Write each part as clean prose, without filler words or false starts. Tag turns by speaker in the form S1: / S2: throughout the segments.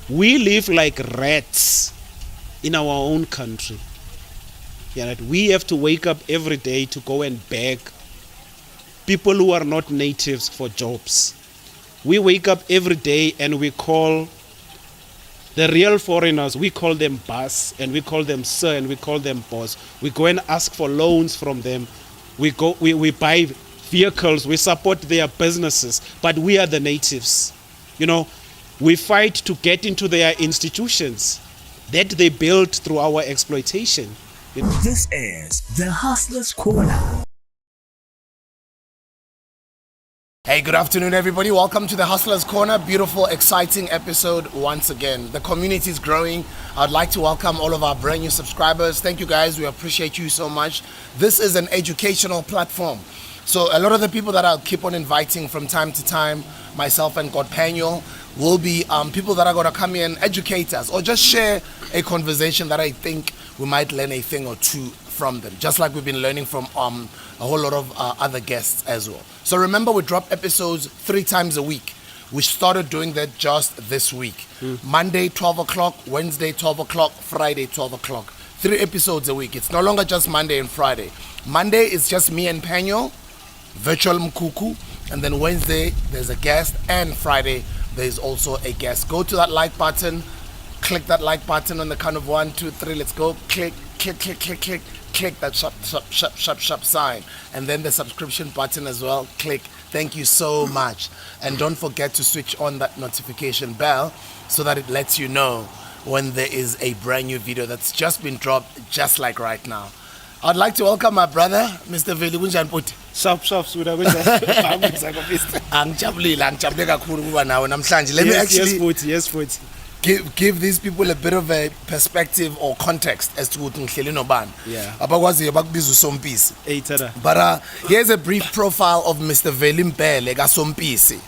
S1: We live like rats in our own country. Yeah, that we have to wake up every day to go and beg people who are not natives for jobs. We wake up every day and we call the real foreigners, we call them boss, and we call them sir, and we call them boss. We go and ask for loans from them. We buy vehicles, we support their businesses, but we are the natives. You know, we fight to get into their institutions that they built through our exploitation.
S2: This is the Hustler's Corner.
S3: Hey, good afternoon, everybody. Welcome to the Hustler's Corner. Beautiful, exciting episode once again. The community is growing. I'd like to welcome all of our brand new subscribers. Thank you, guys. We appreciate you so much. This is an educational platform. So a lot of the people that I'll keep on inviting from time to time, myself and God Paniel, will be people that are going to come here and educate us or just share a conversation that I think we might learn a thing or two from them, just like we've been learning from a whole lot of other guests as well. So remember, we drop episodes 3 times a week. We started doing that just this week. Monday 12 o'clock, Wednesday 12 o'clock, Friday 12 o'clock. 3 episodes a week. It's no longer just Monday and Friday. Monday is just me and Paniel, virtual Mkuku, and then Wednesday there's a guest, and Friday there's also a guest. Go to that like button, click that like button on the count of 1, 2, 3. Let's go. Click that shop sign, and then the subscription button as well. Click. Thank you so much, and don't forget to switch on that notification bell so that it lets you know when there is a brand new video that's just been dropped, just like right now. I'd like to welcome my brother, Mr. Veli Mbele.
S1: Yes,
S3: give these people a bit of a perspective or context as to what ngihleli nobani.
S1: Yeah.
S3: Abakwaziyo bakubiza usompisi. But here's a brief profile of Mr. Veli Mbele kaSompisi,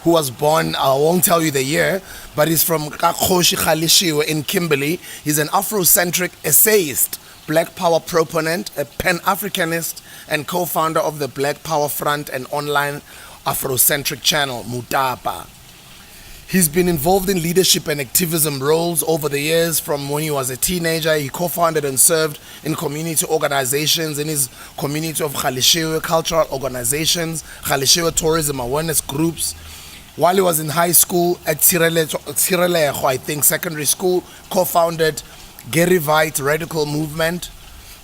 S3: who was born, I won't tell you the year, but he's from Kakhoshi Khalishiwe in Kimberley. He's an Afrocentric essayist, Black Power proponent, a Pan-Africanist, and co-founder of the Black Power Front and online Afrocentric channel, Mutapa. He's been involved in leadership and activism roles over the years. From when he was a teenager, he co-founded and served in community organizations in his community of Khalishiwe cultural organizations, Khalishiwe tourism awareness groups. While he was in high school at Tirelejo, I think, secondary school, co-founded Gerivite Radical Movement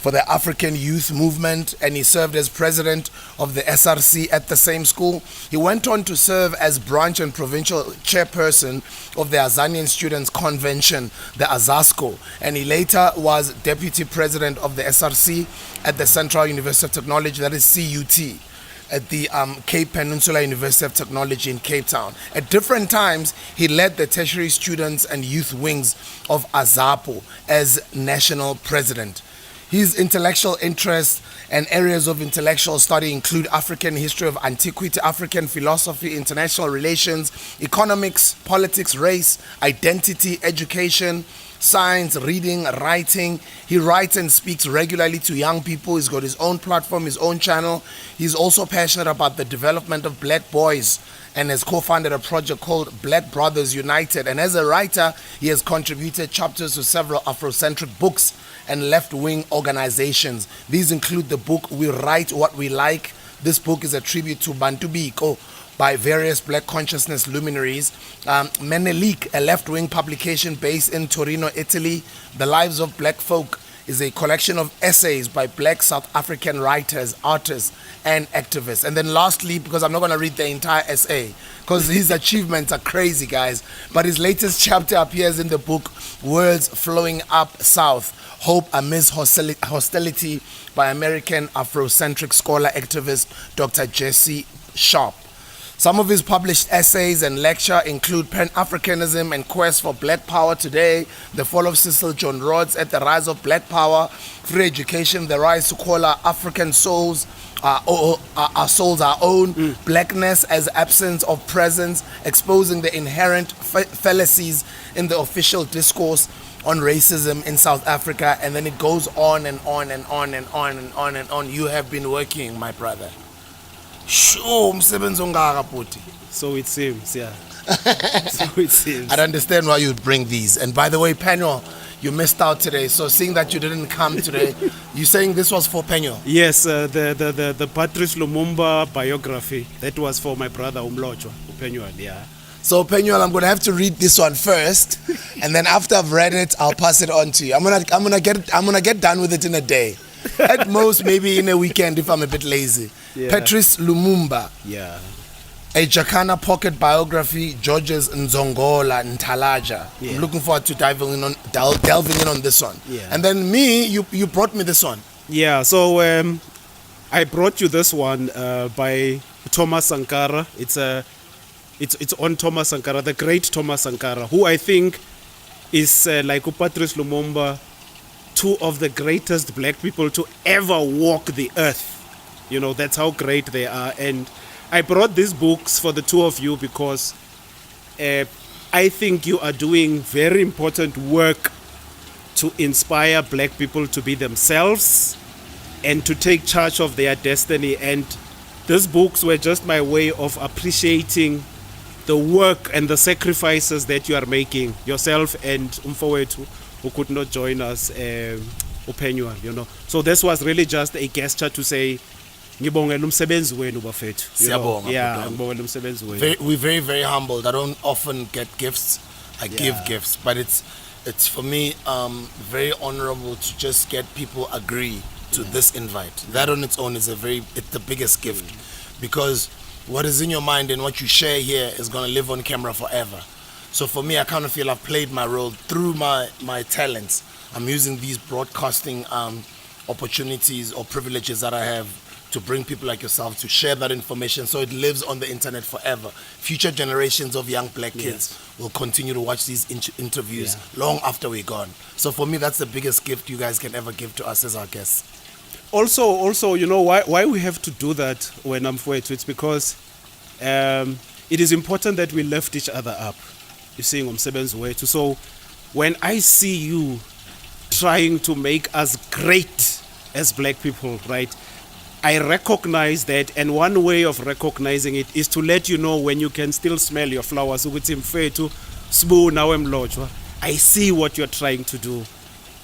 S3: for the African Youth Movement, and he served as president of the SRC at the same school. He went on to serve as branch and provincial chairperson of the Azanian Students Convention, the AZASCO, and he later was deputy president of the SRC at the Central University of Technology, that is CUT, at the Cape Peninsula University of Technology in Cape Town. At different times, he led the tertiary students and youth wings of AZAPO as national president. His intellectual interests and areas of intellectual study include African history of antiquity, African philosophy, international relations, economics, politics, race, identity, education, science, reading, writing. He writes and speaks regularly to young people. He's got his own platform, his own channel. He's also passionate about the development of black boys and has co-founded a project called Black Brothers United. And as a writer, he has contributed chapters to several Afrocentric books and left-wing organizations. These include the book We Write What We Like. This book is a tribute to Bantu Biko by various black consciousness luminaries. Menelik, a left-wing publication based in Torino, Italy. The Lives of Black Folk is a collection of essays by black South African writers, artists, and activists. And then lastly, because I'm not going to read the entire essay, because his achievements are crazy, guys, but his latest chapter appears in the book Words Flowing Up South, Hope Amidst Hostility by American Afrocentric scholar activist Dr. Jesse Sharp. Some of his published essays and lecture include Pan-Africanism and Quest for Black Power Today, The Fall of Cecil John Rhodes at the Rise of Black Power, Free Education, The Rise to Call Our African Souls, Our Souls Our Own, Blackness as Absence of Presence, Exposing the Inherent Fallacies in the Official Discourse on Racism in South Africa, and then it goes on and on and on and on and on and on. You have been working, my brother. Sure, umsebenzi ongaka bhuti.
S1: So it seems, yeah. So it seems.
S3: I'd understand why you'd bring these. And by the way, Penyo, you missed out today. So seeing that you didn't come today, you saying this was for Penyo?
S1: Yes, the Patrice Lumumba biography. That was for my brother Umlotshwa, Upenyuel, yeah.
S3: So Penuel, I'm gonna have to read this one first, and then after I've read it, I'll pass it on to you. I'm gonna get done with it in a day, at most maybe in a weekend if I'm a bit lazy.
S1: Yeah.
S3: Patrice Lumumba,
S1: Yeah.
S3: a Jacana pocket biography, Georges Nzongola Ntalaja.
S1: Yeah.
S3: I'm looking forward to delving in on this one.
S1: Yeah.
S3: And then you brought me this one.
S1: Yeah, so I brought you this one by Thomas Sankara. It's on Thomas Sankara, the great Thomas Sankara, who I think is like Patrice Lumumba, two of the greatest black people to ever walk the earth. You know, that's how great they are. And I brought these books for the two of you because I think you are doing very important work to inspire black people to be themselves and to take charge of their destiny. And these books were just my way of appreciating the work and the sacrifices that you are making yourself and Umfowethu, who could not join us, Upenyuel, you know. So this was really just a gesture to say, ngibongela umsebenzi wenu bafethu.
S3: Siyabonga,
S1: Yeah, ngibongela umsebenzi wenu.
S3: We're very, very humbled. I don't often get gifts. I give gifts, but it's for me very honorable to just get people agree to this invite. That on its own is it's the biggest gift, because what is in your mind and what you share here is going to live on camera forever. So for me, I kind of feel I've played my role through my talents. I'm using these broadcasting opportunities or privileges that I have to bring people like yourself to share that information so it lives on the internet forever. Future generations of young black kids will continue to watch these interviews long after we're gone. So for me, that's the biggest gift you guys can ever give to us as our guests.
S1: Also, you know why we have to do that when I'm for it. It's because it is important that we lift each other up. You see, umsebenzi wethu. So when I see you trying to make us great as black people, right? I recognize that, and one way of recognizing it is to let you know when you can still smell your flowers. Ukuthi mfethu Sbu nawe Mlotshwa, I see what you're trying to do,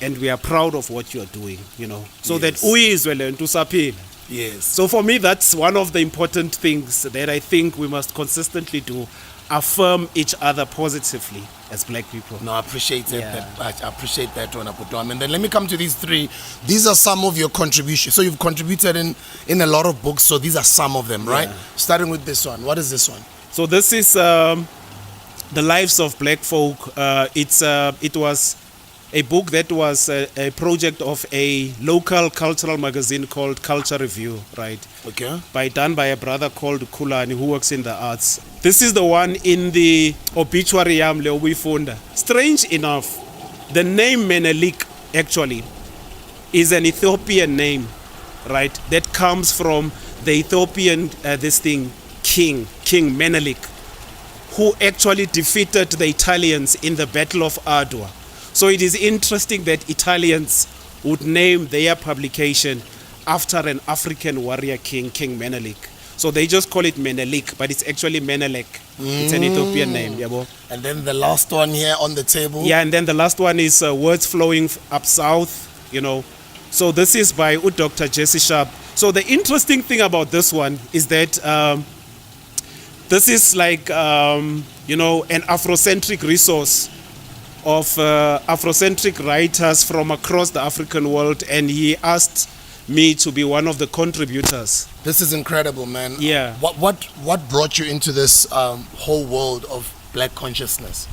S1: and we are proud of what you're doing, you know, so that uyizwe le nto usaphila.
S3: Yes.
S1: So for me, that's one of the important things that I think we must consistently do, affirm each other positively as black people.
S3: No, I appreciate it. I appreciate that one, Aputom. And then let me come to these three. These are some of your contributions. So you've contributed in a lot of books. So these are some of them, right? Starting with this one. What is this one?
S1: So this is The Lives of Black Folk. It was a book that was a project of a local cultural magazine called Culture Review, right?
S3: Okay.
S1: Done by a brother called Kulani who works in the arts. This is the one in the obituary yam Leobifunda. Strange enough, the name Menelik actually is an Ethiopian name, right? That comes from the Ethiopian King Menelik, who actually defeated the Italians in the Battle of Adwa. So it is interesting that Italians would name their publication after an African warrior king, King Menelik. So they just call it Menelik, but it's actually Menelek. It's an Ethiopian name. Yabo.
S3: And then the last one here on the table.
S1: Yeah, and then the last one is Words Flowing Up South, you know. So this is by Dr. Jesse Sharp. So the interesting thing about this one is that this is like, an Afrocentric resource of Afrocentric writers from across the African world, and he asked me to be one of the contributors.
S3: This is incredible, man.
S1: Yeah.
S3: What brought you into this whole world of black consciousness?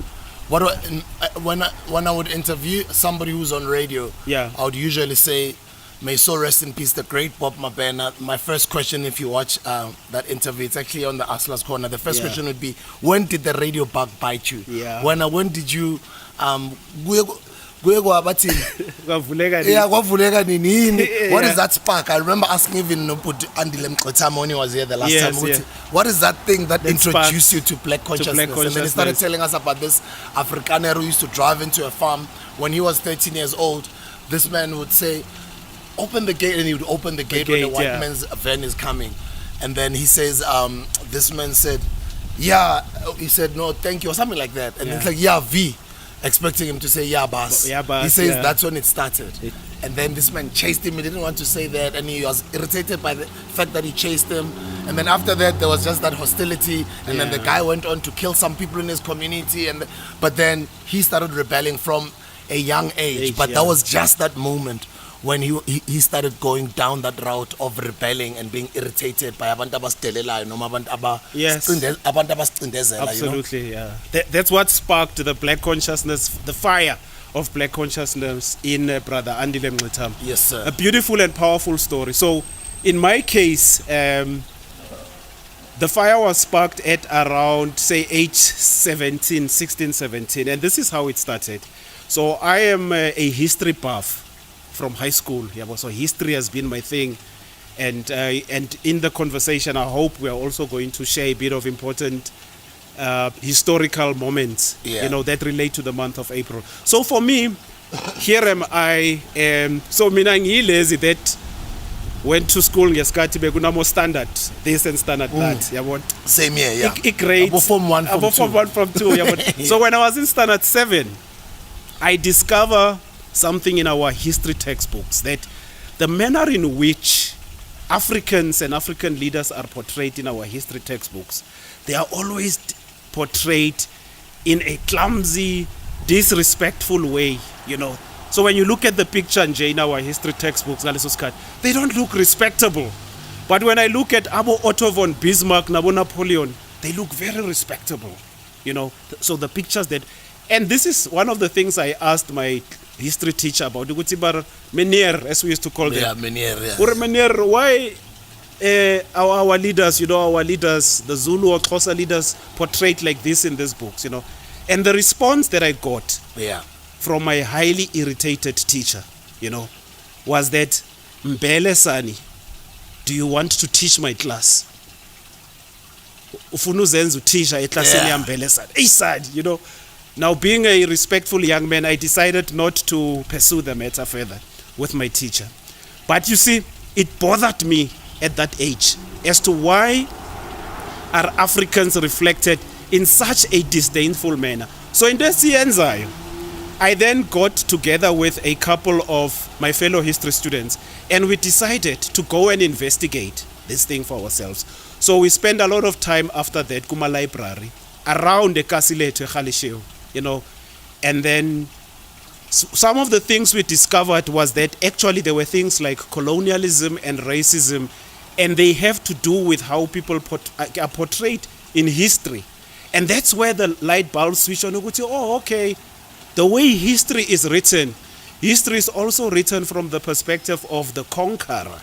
S3: When I would interview somebody who's on radio, I would usually say, may so rest in peace, the great Bob Mabena. My first question, if you watch that interview, it's actually on the AZASCO corner. The first question would be, when did the radio bug bite you?
S1: Yeah.
S3: When did you what is that spark? I remember asking even Andile Mkotamo when he was here the last time. What is that thing that introduced you to black consciousness? And then he started telling us about this Afrikaner who used to drive into a farm. When he was 13 years old, this man would say, open the gate, and he would open the gate when the white man's van is coming. And then he says, this man said, yeah, he said, no, thank you, or something like that. And it's like, yeah, V, expecting him to say, yeah, boss.
S1: Yeah, boss,
S3: he says
S1: yeah.
S3: that's when it started. And then this man chased him. He didn't want to say that. And he was irritated by the fact that he chased him. And then after that, there was just that hostility. And then the guy went on to kill some people in his community. But then he started rebelling from a young age. But that was just that moment when he started going down that route of rebelling and being irritated by abantu abasitelelayo noma abantu abasicindezela.
S1: Absolutely, yeah. That's what sparked the black consciousness, the fire of black consciousness in Brother Andile Mutapa.
S3: Yes, sir.
S1: A beautiful and powerful story. So, in my case, the fire was sparked at around, say, age 16, 17. And this is how it started. So, I am a history buff from high school. Yeah, so history has been my thing. And in the conversation, I hope we are also going to share a bit of important historical moments, that relate to the month of April. So for me, here am I. So mina ngiyilezi that went to school ngesikhathi bekunamo standard this and standard that. Yabona.
S3: Same here, yeah.
S1: Grades.
S3: Above Form 1, Form 2.
S1: Form 1, Form 2. Yabona. So when I was in standard 7, I discover something in our history textbooks, that the manner in which Africans and African leaders are portrayed in our history textbooks, they are always portrayed in a clumsy, disrespectful way, So when you look at the picture in our history textbooks, they don't look respectable. But when I look at Abo Otto von Bismarck, Nabo Napoleon, they look very respectable, So the pictures and this is one of the things I asked my history teacher about, Menier, as we used to call them.
S3: Yeah, Menier, yeah.
S1: Menier, why our leaders, our leaders, the Zulu or Xhosa leaders, portrayed like this in these books, And the response that I got from my highly irritated teacher, was that, Mbele Sani, do you want to teach my class? Ufuna uzenza uthisha eklasini yambele Sani. Hey, sad, Now, being a respectful young man, I decided not to pursue the matter further with my teacher. But you see, it bothered me at that age as to why are Africans reflected in such a disdainful manner. So in this ANCYL, I then got together with a couple of my fellow history students, and we decided to go and investigate this thing for ourselves. So we spent a lot of time after that Kuma library around the Kasileto Khalishiw, and then some of the things we discovered was that actually there were things like colonialism and racism, and they have to do with how people are portrayed in history. And that's where the light bulb switch on. Okay, the way history is written is also written from the perspective of the conqueror.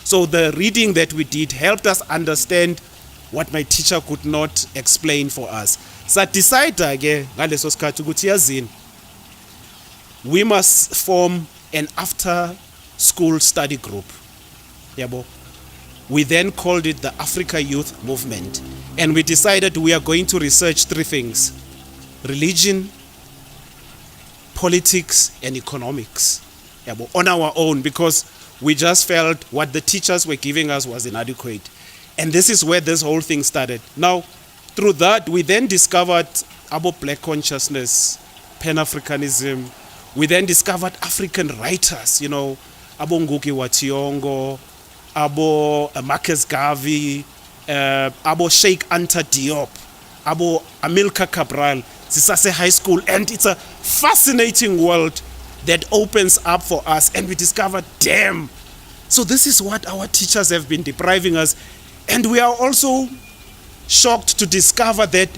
S1: So the reading that we did helped us understand what my teacher could not explain for us. So decide again, we must form an after-school study group. We then called it the Africa Youth Movement. And we decided we are going to research 3 things: religion, politics, and economics. On our own, because we just felt what the teachers were giving us was inadequate. And this is where this whole thing started. Now, through that, we then discovered about black consciousness, Pan-Africanism. We then discovered African writers, Abo Ngugi wa Thiong'o, Abo Marcus Garvey, Abo Sheikh Anta Diop, Abo Amilcar Cabral, Sisase High School. And it's a fascinating world that opens up for us. And we discovered, damn, so this is what our teachers have been depriving us. And we are also shocked to discover that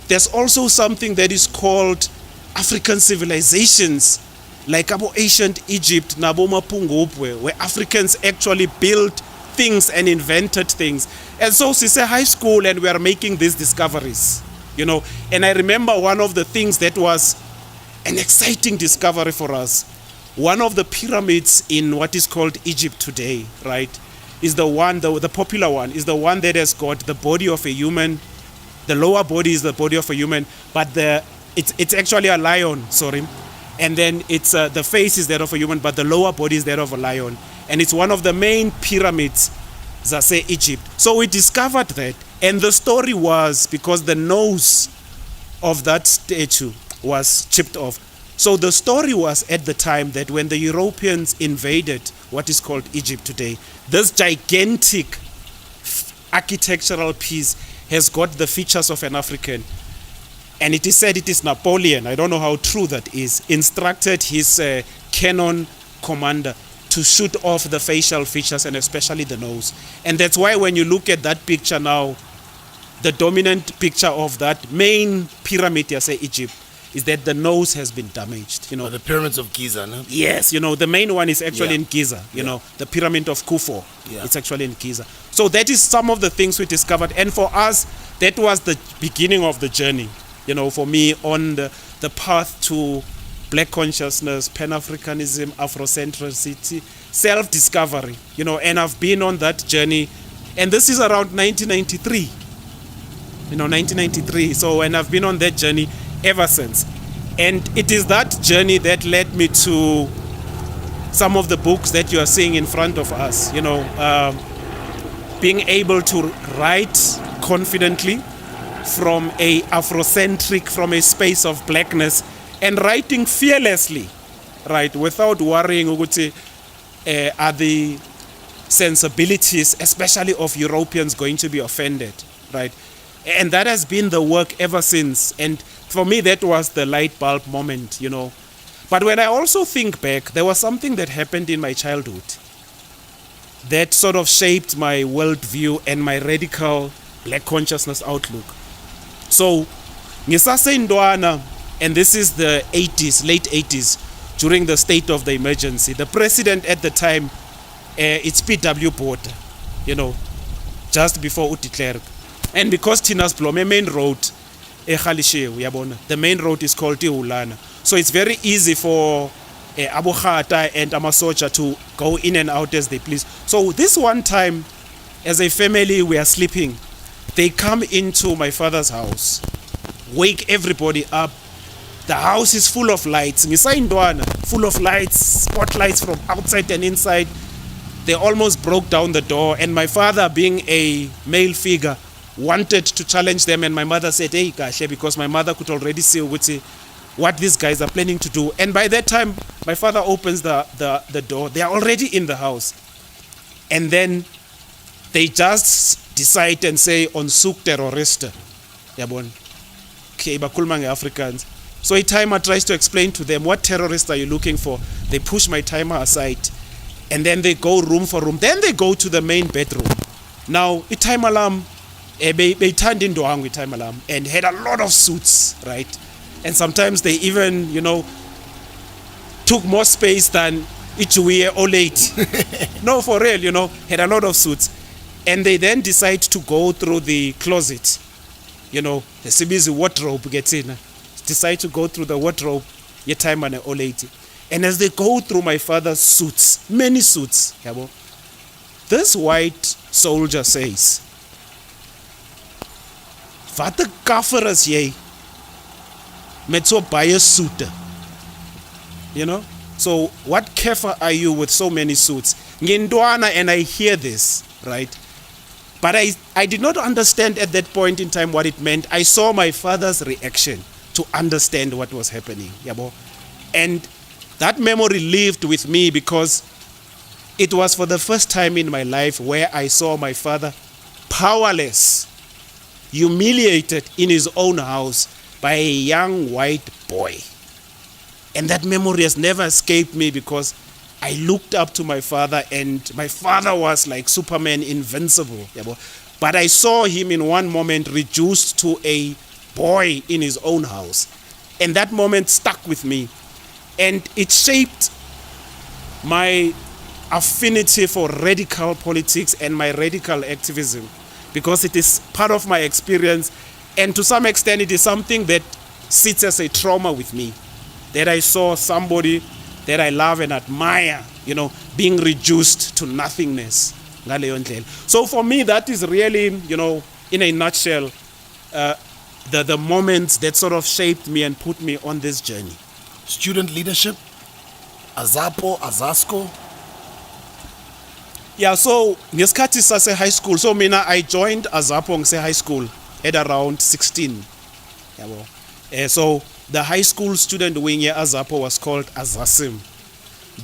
S1: there's also something that is called African civilizations, like about ancient Egypt, Nabo Mapungubwe, where Africans actually built things and invented things. And so Sise High School, and we are making these discoveries, And I remember one of the things that was an exciting discovery for us. One of the pyramids in what is called Egypt today, right, is the one, the popular one, is the one that has got the body of a human. The lower body is the body of a human, but it's actually a lion, sorry. And then it's the face is that of a human, but the lower body is that of a lion. And it's one of the main pyramids, Zase Egypt. So we discovered that And the story was because the nose of that statue was chipped off. So the story was at the time that when the Europeans invaded what is called Egypt today, this gigantic architectural piece has got the features of an African. And it is said it is Napoleon, I don't know how true that is, instructed his cannon commander to shoot off the facial features and especially the nose. And that's why when you look at that picture now, the dominant picture of that main pyramid, say Egypt, is that the nose has been damaged. You know,
S3: the pyramids of Giza, no?
S1: Yes, you know, the main one is actually in Giza. You know, the pyramid of Khufu. Yeah. It's actually in Giza. So that is some of the things we discovered. And for us, that was the beginning of the journey. You know, for me, on the path to black consciousness, Pan-Africanism, Afrocentricity, self-discovery. You know, and I've been on that journey. And this is around 1993. You know, 1993. So, and I've been on that journey ever since. And it is that journey that led me to some of the books that you are seeing in front of us. You know, being able to write confidently from a Afrocentric, from a space of blackness, and writing fearlessly, right, without worrying are the sensibilities, especially of Europeans, going to be offended, right? And that has been the work ever since. And for me, that was the light bulb moment, you know. But when I also think back, there was something that happened in my childhood that sort of shaped my worldview and my radical black consciousness outlook. So, ngisasendwana, and this is the 80s, late 80s, during the state of the emergency. The president at the time, it's P.W. Botha, you know, just before uDeclerc. And because Tinas Blome main road, the main road is called Tiulana. So it's very easy for Abu Khata and Amasocha to go in and out as they please. So this one time, as a family, we are sleeping. They come into my father's house, wake everybody up. The house is full of lights. Full of lights, spotlights from outside and inside. They almost broke down the door. And my father, being a male figure, wanted to challenge them. And my mother said, hey, Kashe, because my mother could already see what these guys are planning to do. And by that time, my father opens the door. They are already in the house. And then they just decide and say, on souk terrorist. Okay, Africans. So a timer tries to explain to them, what terrorists are you looking for? They push my timer aside. And then they go room for room. Then they go to the main bedroom. Now, a time alarm, they turned into a time alarm and had a lot of suits, right? And sometimes they even, you know, took more space than Ichuye or late. No, for real, you know, had a lot of suits. And they then decide to go through the closet. You know, the Sibizi wardrobe gets in. Decide to go through the wardrobe, your time and old lady. And as they go through my father's suits, many suits, this white soldier says, "Wat the kaffer is jy? Met so baie suite." You know? So what kaffer are you with so many suits? Ngindwana, and I hear this, right? But I did not understand at that point in time what it meant. I saw my father's reaction to understand what was happening. And that memory lived with me because it was for the first time in my life where I saw my father powerless, humiliated in his own house by a young white boy. And that memory has never escaped me because I looked up to my father and my father was like Superman, invincible. But I saw him in one moment reduced to a boy in his own house. And that moment stuck with me. And it shaped my affinity for radical politics and my radical activism because it is part of my experience. And to some extent, it is something that sits as a trauma with me, that I saw somebody that I love and admire, you know, being reduced to nothingness. So for me, that is really, you know, in a nutshell, the moments that sort of shaped me and put me on this journey.
S3: Student leadership, AZAPO, AZASCO.
S1: Yeah, so ngesikhathi sase high school, so mina I joined AZAPO ngise high school at around 16. Yabo. So the high school student wing here AZAPO was called AZASCO,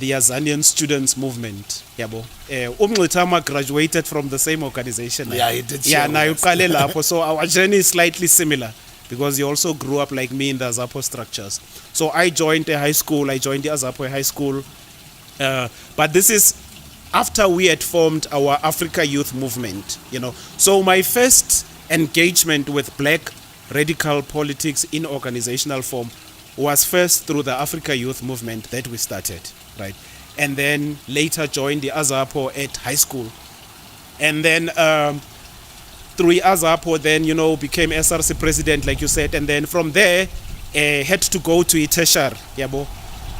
S1: the Azanian Students Movement. Yabo. Mutapa graduated from the same organization.
S3: Yeah, he did.
S1: Yeah, now you call it. So our journey is slightly similar because you also grew up like me in the AZAPO structures. So I joined a high school. I joined the AZAPO high school, but this is after we had formed our Africa Youth Movement. So my first engagement with black radical politics in organizational form was first through the Africa Youth Movement that we started, right? And then later joined the AZAPO at high school. And then through AZAPO, then, became SRC president, like you said. And then from there, had to go to Iteshar, yabo.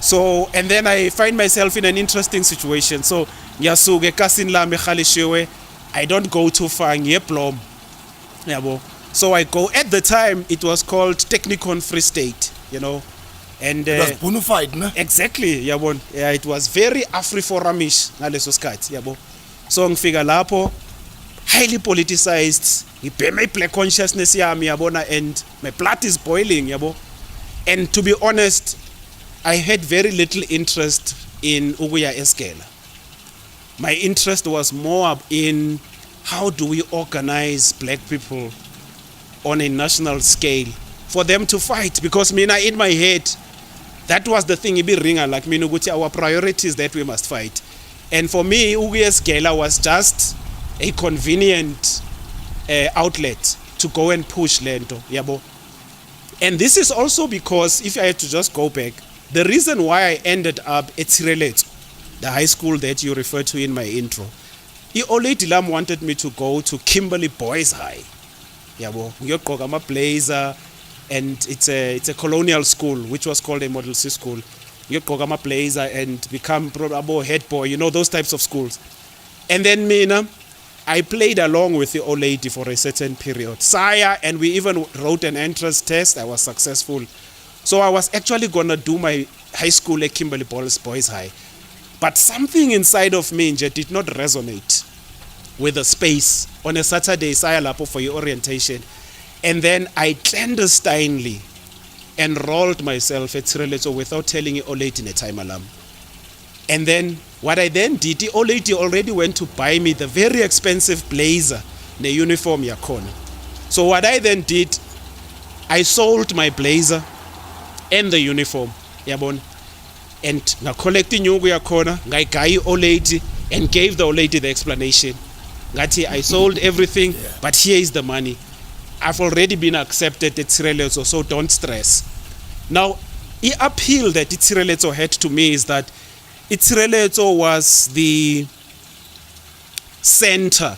S1: So, and then I find myself in an interesting situation. So, Nyasuge Kasinla Mekhalishiwe, I don't go too far, Nyeplom, yabo. So I go, at the time, it was called Technicon Free State, And
S3: it was bona fide, no?
S1: Exactly, yabo. Yeah, it was very Afri-foramish, ngaleso skhathi, yabo. So ngifika lapho, highly politicized, my black consciousness yami, yabona, and my blood is boiling, yabo. And to be honest, I had very little interest in Uguya Eskela. My interest was more in how do we organize black people on a national scale for them to fight, because mina in my head that was the thing, ibi ringa like mina ukuthi our priorities that we must fight. And for me Uguya Eskela was just a convenient outlet to go and push lento, yabo. And this is also because, if I had to just go back, the reason why I ended up at Tsireletso, the high school that you referred to in my intro, Oledi Lam wanted me to go to Kimberley Boys High. Yabo, ngiyogqoka ama blazer, and it's a colonial school which was called a Model C school. Ngiyogqoka ama blazer and become probably head boy, those types of schools. And then mina, I played along with the old lady for a certain period. Saya, and we even wrote an entrance test. I was successful. So I was actually going to do my high school at Kimberley Boys High. But something inside of me did not resonate with the space. On a Saturday, Saya lapo for your orientation. And then I clandestinely enrolled myself at Tsireletso without telling the old lady in a time alarm. And then what I then did, the old lady already went to buy me the very expensive blazer, the uniform yakhona. So what I then did, I sold my blazer and the uniform, yabon, and na collecting nyungu yakhona, ngayigayi old lady, and gave the old lady the explanation. Ngati, I sold everything, but here is the money. I've already been accepted at Tsireletso, so don't stress. Now, the appeal that Tsireletso had to me is that Tsireletso was the center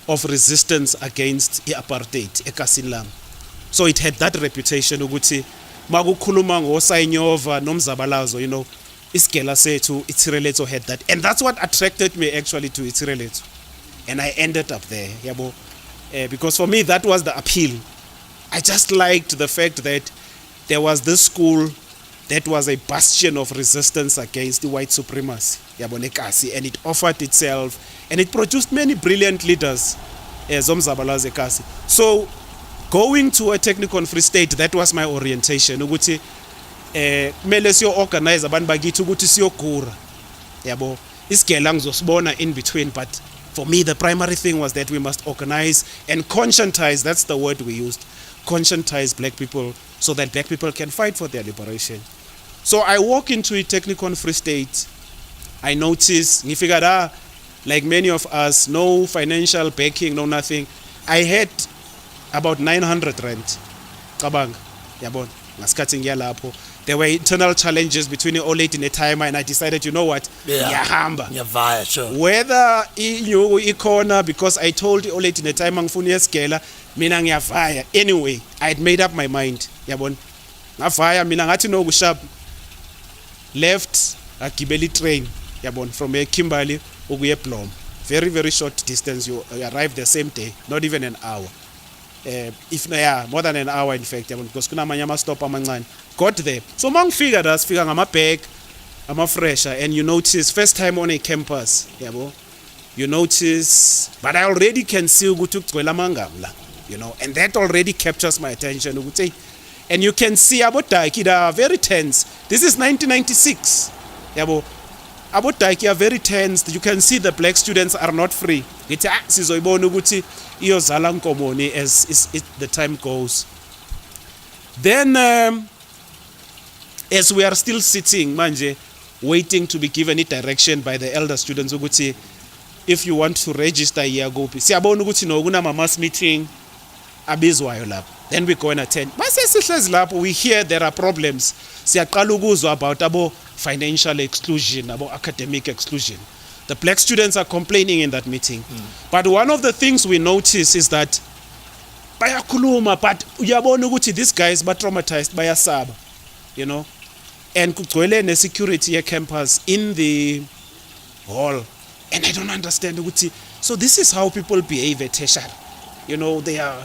S1: of resistance against apartheid eKasinlam. So it had that reputation ukuthi makukhuluma ngoSainyova noMzabalazo, isigela sethu Tsireletso had that. And that's what attracted me actually to Tsireletso. And I ended up there, yabo. Because for me that was the appeal. I just liked the fact that there was this school that was a bastion of resistance against the white supremacy, yabonekasi, and it offered itself, and it produced many brilliant leaders, Zomzabalazo ekasi. So going to a Technicon Free State, that was my orientation, ukuthi kumele siyo organize abantu bakithi ukuthi siyogura, yabo, isigela ngizosibona in between. But for me the primary thing was that we must organize and conscientize, that's the word we used, conscientize black people so that black people can fight for their liberation. So I walk into a Technicon Free State. I notice, ngifika like many of us, no financial backing, no nothing. I had about 900 rand. Kabang, yabon, ngasikhathi ngiyalapho. There were internal challenges between the old lady and the timer, and I decided, you know what? Ngiyahamba.
S3: Ngiyavaya, sure.
S1: Whether inyuku ikhona, because I told the old lady in the timer ngifuna iyesigela, mina ngiyavaya. Anyway, I had made up my mind. Yabon. Ngavaya mina ngathi no kushap. Left a Kibeli train, yabon, from a Kimberley ukuye Plum. Very, very short distance. You arrive the same day, not even an hour. More than an hour in fact, because kuna manyama stop amancane. Got there. So mangifika figure ngama bag, ama fresher, and you notice first time on a campus, yabo. you notice, but I already can see ukuthi kugcwele amangala, you know, and that already captures my attention ukuthi, and you can see abodaki are very tense. This is 1996, yabo. Abodaki are very tense. You can see the black students are not free. Ngithi sizoyibona ukuthi iyozala nkomoni as the time goes. Then as we are still sitting manje waiting to be given a direction by the elder students ukuthi if you want to register here go siyabona ukuthi no kuna mass meeting abizwayo lapho, then we go and attend. Base sihlezi lapho we hear there are problems, siyaqala ukuzwa about abo financial exclusion, abo academic exclusion. The black students are complaining in that meeting. But one of the things we notice is that bayakhuluma, but uyabona ukuthi these guys ba traumatized, bayasaba, you know, and kugcwele ne security campus in the hall, and I don't understand ukuthi, so this is how people behave at tertiary, you know, they are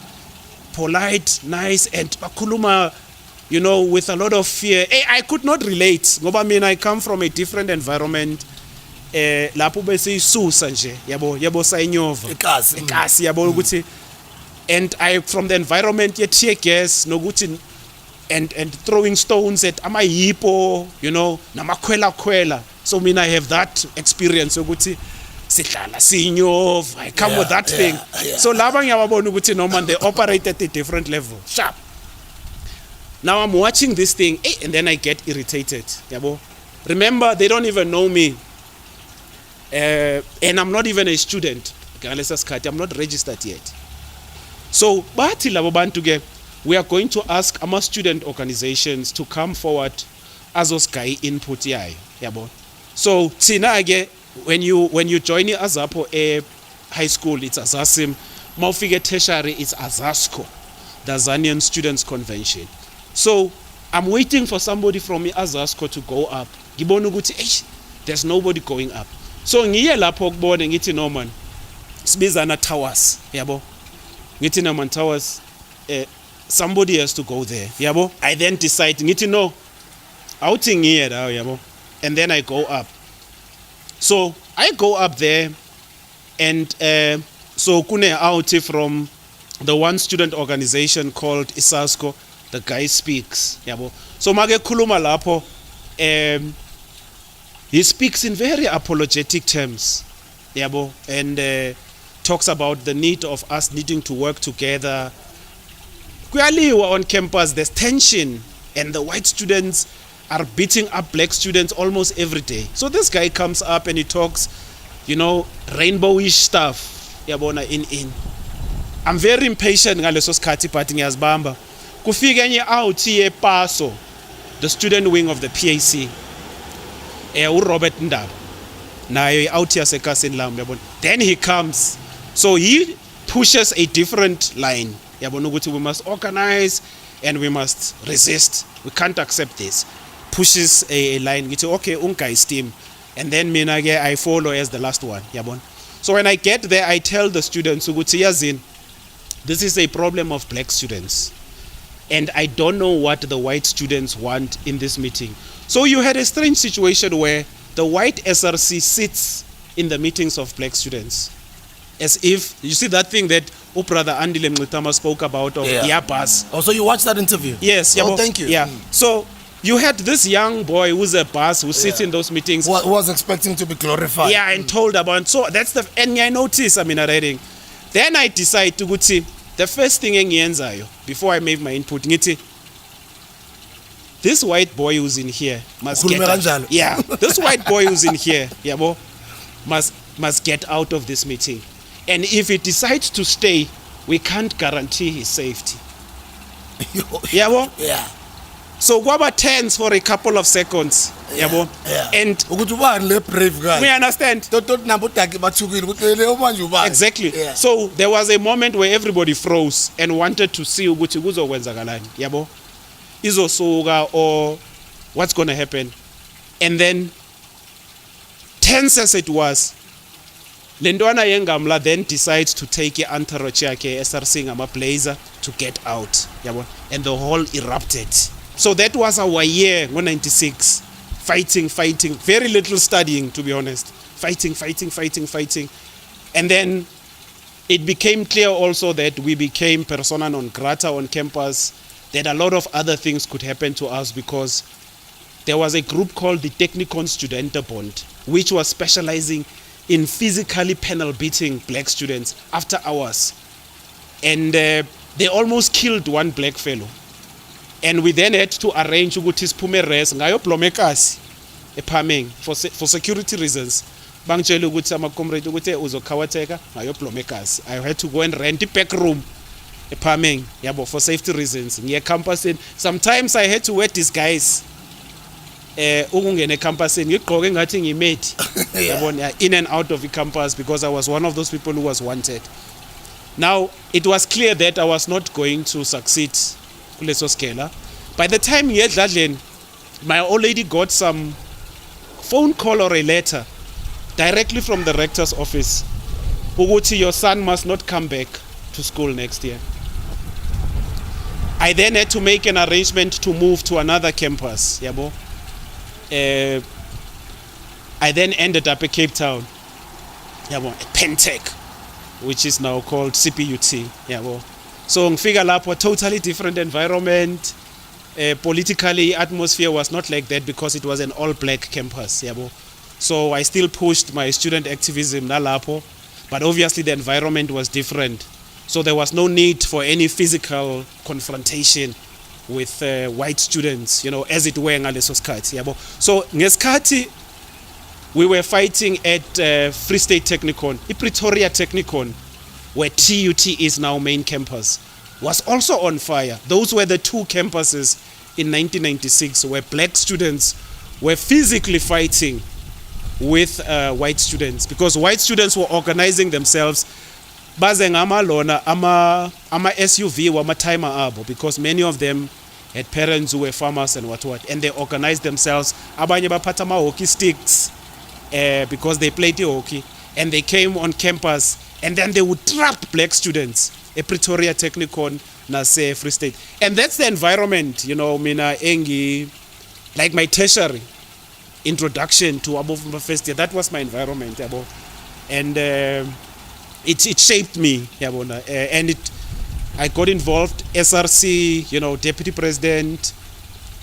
S1: polite, nice, and bakhuluma, you know, with a lot of fear. I could not relate ngoba mina I come from a different environment. Lapho bese isusa nje yabo sayinyova ikasi yabo ukuthi, and I from the environment ye tear gas nokuthi and throwing stones at amayipo, you know, namakhwela. So mina I have that experience ukuthi sihlala sinyova, I come with that thing. So laba ngiyababona ukuthi no man, they operate at a different level, sharp. Now I'm watching this thing, and then I get irritated, yabo. Remember, they don't even know me. And I'm not even a student. I'm not registered yet. So, we are going to ask our student organizations to come forward as AZASCO input. So, when you join the AZAPO high school, it's AZASIM. Maufige tertiary, it's AZASCO, the Zanian Students Convention. So, I'm waiting for somebody from AZASCO to go up. There's nobody going up. So ngiye lapho kubone ngithi no man sibizana towers yabo, ngithi no man towers, somebody has to go there yabo. I then decide ngithi no awuthi ngiye la yabo, and then I go up. So I go up there, and so kune out from the one student organization called AZASCO, the guy speaks yabo. So make khuluma lapho, he speaks in very apologetic terms, yabo, and talks about the need of us needing to work together. Kuyaliwa on campus, there's tension, and the white students are beating up black students almost every day. So this guy comes up and he talks, you know, rainbowish stuff, yabona in. I'm very impatient ngaleso sikhathi, but ngiyazibamba. Kufika enye out ye PASO, the student wing of the PAC. Robert Ndaba naye out yasekasini lami yabona. Then he comes, so he pushes a different line yabona ukuthi we must organize and we must resist, we can't accept this. Pushes a line ngithi okay unguys team, and then mina ke I follow as the last one yabona. So when I get there, I tell the students ukuthi yazini, this is a problem of black students, and I don't know what the white students want in this meeting. So you had a strange situation where the white SRC sits in the meetings of black students, as if, you see that thing that brother Andile Mutapa spoke about of Yabas.
S3: Oh, so you watched that interview?
S1: Yes.
S3: Oh, thank you.
S1: Yeah. So you had this young boy who's a boss who sits in those meetings.
S3: Was expecting to be glorified.
S1: Yeah, and told about. So that's the, and I notice, reading. Then I decide to go see the first thing before I made my input. This white boy who's in here must get out. Yeah, this white boy who's in here, must get out of this meeting. And if he decides to stay, we can't guarantee his safety. Yeah. So Gwaba turns for a couple of seconds. And we understand. Exactly. Yeah. So there was a moment where everybody froze and wanted to see Uguchiguzo Wenzagalani. Izosoga or what's going to happen. And then, tense as it was, Lendwana Yengamla then decides to take Antarochiake SRC Ngama Blazer to get out. And the hall erupted. So that was our year, 196. Fighting, very little studying, to be honest. Fighting. And then it became clear also that we became persona non grata on campus, that a lot of other things could happen to us because there was a group called the Technikon Studentenbond, which was specializing in physically penal beating black students after hours. And they almost killed one black fellow. And we then had to arrange ukuthi siphume res ngayo plomekasi ePhameng for security reasons. Bangitshela ukuthi ama comrade ukuthi uzokhawateka ngayo plomekasi. I had to go and rent a back room ePhameng yabo for safety reasons. Ngiye campus and sometimes I had to wear disguise. Ukungena ecampusini ngigqoke engathi ngimate yabona in and out of the campus because I was one of those people who was wanted. Now it was clear that I was not going to succeed kuleso scale. By the time ngiyedladleni, I already got some phone call or a letter directly from the rector's office ukuthi your son must not come back to school next year. I then had to make an arrangement to move to another campus yabo. I then ended up at Cape Town, Pentec, which is now called CPUT. So ngifika lapho, a totally different environment. Politically, atmosphere was not like that because it was an all-black campus. So I still pushed my student activism nalapho, but obviously the environment was different. So there was no need for any physical confrontation with white students, as it were ngaleso sikhathi. So ngesikhathi we were fighting at Free State Technikon, Pretoria Technikon, where TUT is now main campus, was also on fire. Those were the two campuses in 1996 where black students were physically fighting with white students because white students were organizing themselves. Baze ngamalona ama SUV wama timer abo because many of them had parents who were farmers and what, and they organized themselves. Abanye baphatha ama hockey sticks because they played the hockey, and they came on campus, and then they would trap black students at Pretoria Technikon nase Free State, and that's the environment. Mina engi like my tertiary introduction to above first year. That was my environment, and it shaped me, and I got involved, SRC, deputy president,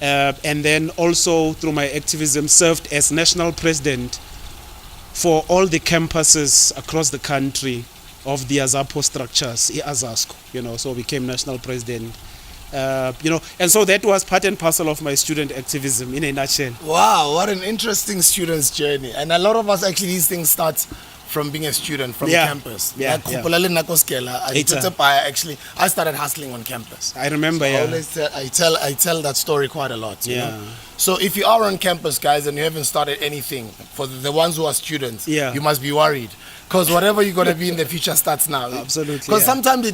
S1: and then also through my activism served as national president for all the campuses across the country of the AZAPO structures, AZASCO, so became national president. And so that was part and parcel of my student activism in a nutshell.
S3: Wow, what an interesting student's journey. And a lot of us actually, these things start from being a student from campus. I started hustling on campus.
S1: I remember,
S3: so I tell that story quite a lot. You know? So if you are on campus, guys, and you haven't started anything, for the ones who are students, you must be worried. Because whatever you're going to be in the future starts now.
S1: Absolutely.
S3: Because sometimes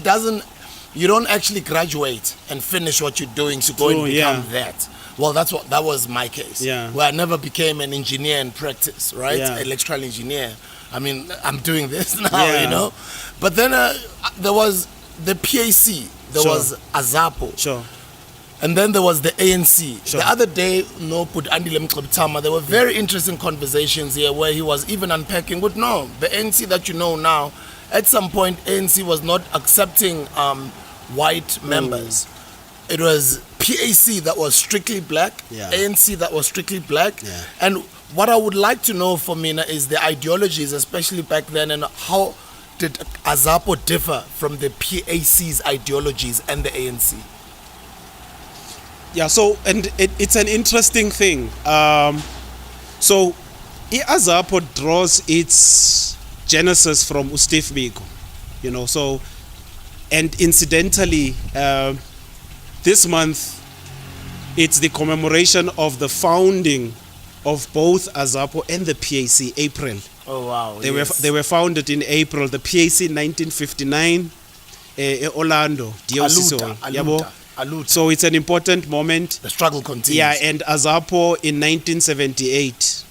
S3: you don't actually graduate and finish what you're doing to go and become that. Well, that was my case. Where I never became an engineer in practice, right? Electrical engineer. I mean, I'm doing this now, But then there was the PAC, there was AZAPO, and then there was the ANC. The other day, there were very interesting conversations here where he was even unpacking, but no, the ANC that you know now, at some point, ANC was not accepting white members. It was PAC that was strictly black, ANC that was strictly black, and what I would like to know from Mina is the ideologies, especially back then, and how did AZAPO differ from the PAC's ideologies and the ANC?
S1: So and it's an interesting thing. So AZAPO draws its genesis from Steve Biko, so, and incidentally, this month it's the commemoration of the founding of both AZAPO and the PAC, April.
S3: Oh wow!
S1: They were founded in April. The PAC in 1959, Orlando,
S3: Aluta.
S1: So it's an important moment.
S3: The struggle continues.
S1: And AZAPO in 1978,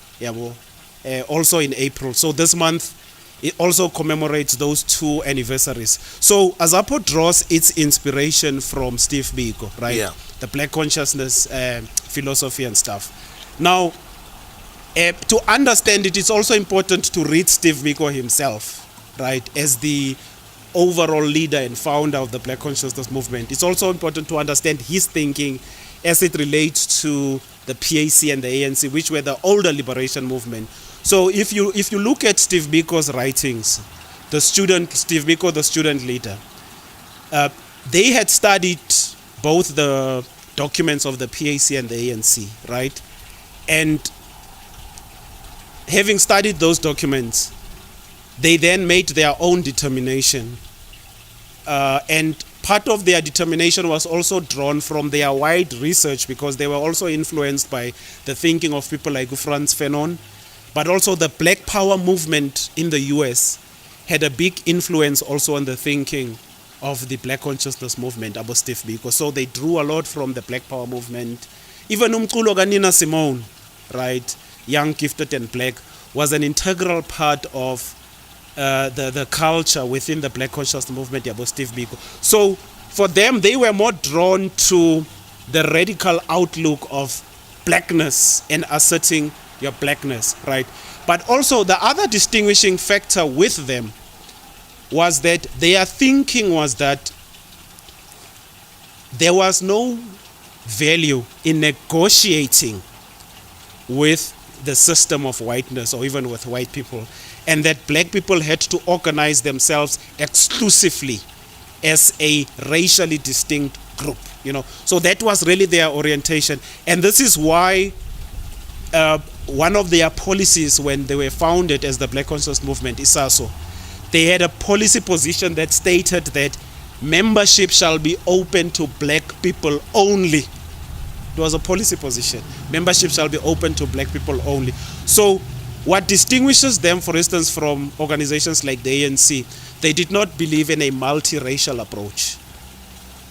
S1: also in April. So this month it also commemorates those two anniversaries. So AZAPO draws its inspiration from Steve Biko, right? The Black consciousness philosophy and stuff. Now, to understand it, it's also important to read Steve Biko himself, right, as the overall leader and founder of the Black Consciousness Movement, it's also important to understand his thinking as it relates to the PAC and the ANC, which were the older liberation movement. So if you look at Steve Biko's writings, Steve Biko, the student leader, they had studied both the documents of the PAC and the ANC, right? And having studied those documents, they then made their own determination. And part of their determination was also drawn from their wide research, because they were also influenced by the thinking of people like Frantz Fanon. But also the Black Power movement in the US had a big influence also on the thinking of the Black Consciousness Movement, Abo Steve Biko. So they drew a lot from the Black Power movement. Even umculo Nina Simone, right, Young, Gifted and Black, was an integral part of the culture within the Black Consciousness Movement, Abo Steve Biko. So for them, they were more drawn to the radical outlook of blackness and asserting your blackness, right? But also the other distinguishing factor with them was that their thinking was that there was no value in negotiating with the system of whiteness or even with white people, and that black people had to organize themselves exclusively as a racially distinct group, you know. So that was really their orientation, and this is why one of their policies when they were founded as the Black Consciousness Movement, AZASCO, they had a policy position that stated that membership shall be open to black people only. It was a policy position. Membership shall be open to black people only. So what distinguishes them, for instance, from organizations like the ANC, they did not believe in a multiracial approach.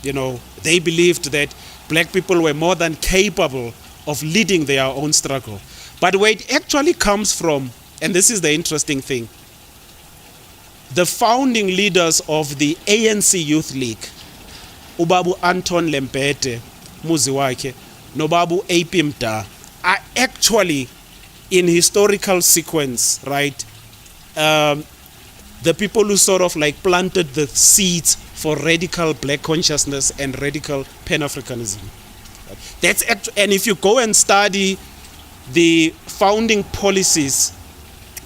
S1: You know, they believed that black people were more than capable of leading their own struggle. But where it actually comes from, and this is the interesting thing, the founding leaders of the ANC Youth League, Ubabu Anton Lempete, Muziwake, Nobabu AP Mda, are actually in historical sequence, right? The people who sort of like planted the seeds for radical black consciousness and radical Pan-Africanism. That's and if you go and study the founding policies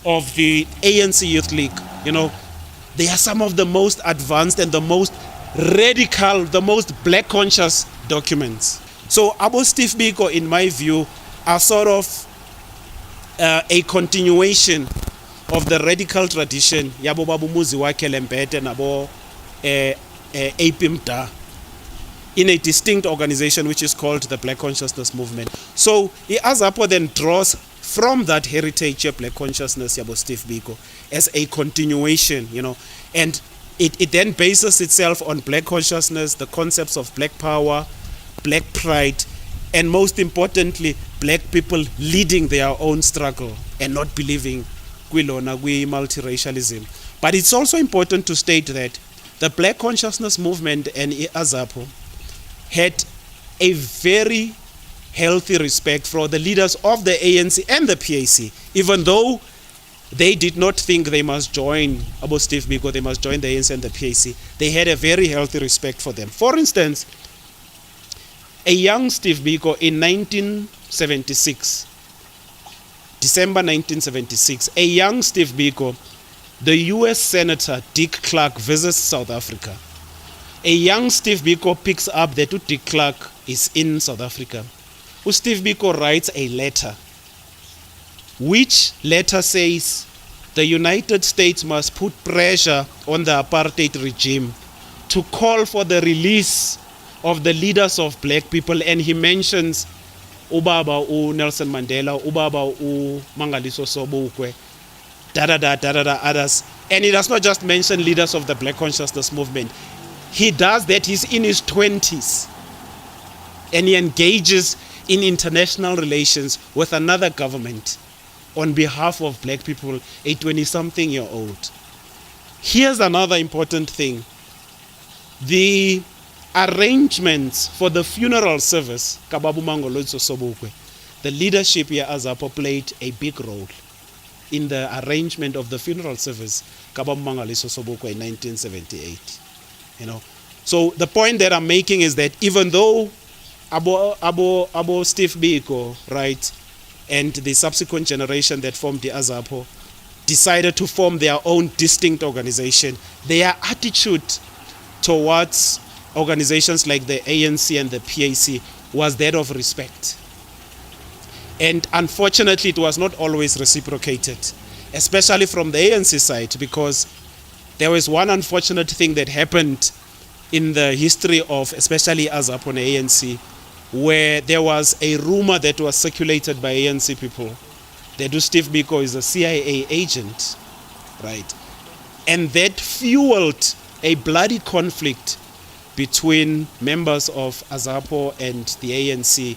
S1: of the ANC Youth League, you know, they are some of the most advanced and the most radical, the most black conscious documents. So Abo Steve Biko, in my view, are sort of a continuation of the radical tradition yabo babu Muziwake Lempete nabo APMDA in a distinct organization which is called the Black Consciousness Movement. So AZAPO then draws from that heritage of Black Consciousness, Yabo Steve Biko, as a continuation, you know, and it then bases itself on Black consciousness, the concepts of Black power, Black pride, and most importantly, Black people leading their own struggle and not believing multiracialism. But it's also important to state that the Black Consciousness Movement and AZAPO had a very healthy respect for the leaders of the ANC and the PAC, even though they did not think they must join Abo Steve Biko, they must join the ANC and the PAC. They had a very healthy respect for them. For instance, a young Steve Biko in 1976, December 1976, a young Steve Biko, the US Senator Dick Clark visits South Africa. A young Steve Biko picks up that Dick Clark is in South Africa. Steve Biko writes a letter, which letter says the United States must put pressure on the apartheid regime to call for the release of the leaders of black people, and he mentions Ubaba u Nelson Mandela, Ubaba u Mangaliso Sobukwe, others. And he does not just mention leaders of the Black Consciousness Movement. He does that, he's in his 20s, and he engages in international relations with another government on behalf of black people, a 20-something-year-old. Here's another important thing. The arrangements for the funeral service, Kababu Mangolotso Sobukwe, the leadership here AZAPO played a big role. in the arrangement of the funeral service Kaba Mangaliso Sobukwe in 1978. You know, so the point that I'm making is that even though Abo Steve Biko, right, and the subsequent generation that formed the AZAPO decided to form their own distinct organization, their attitude towards organizations like the ANC and the PAC was that of respect. And unfortunately, it was not always reciprocated, especially from the ANC side, because there was one unfortunate thing that happened in the history of especially AZAPO and ANC, where there was a rumor that was circulated by ANC people that Steve Biko is a CIA agent, right? And that fueled a bloody conflict between members of AZAPO and the ANC.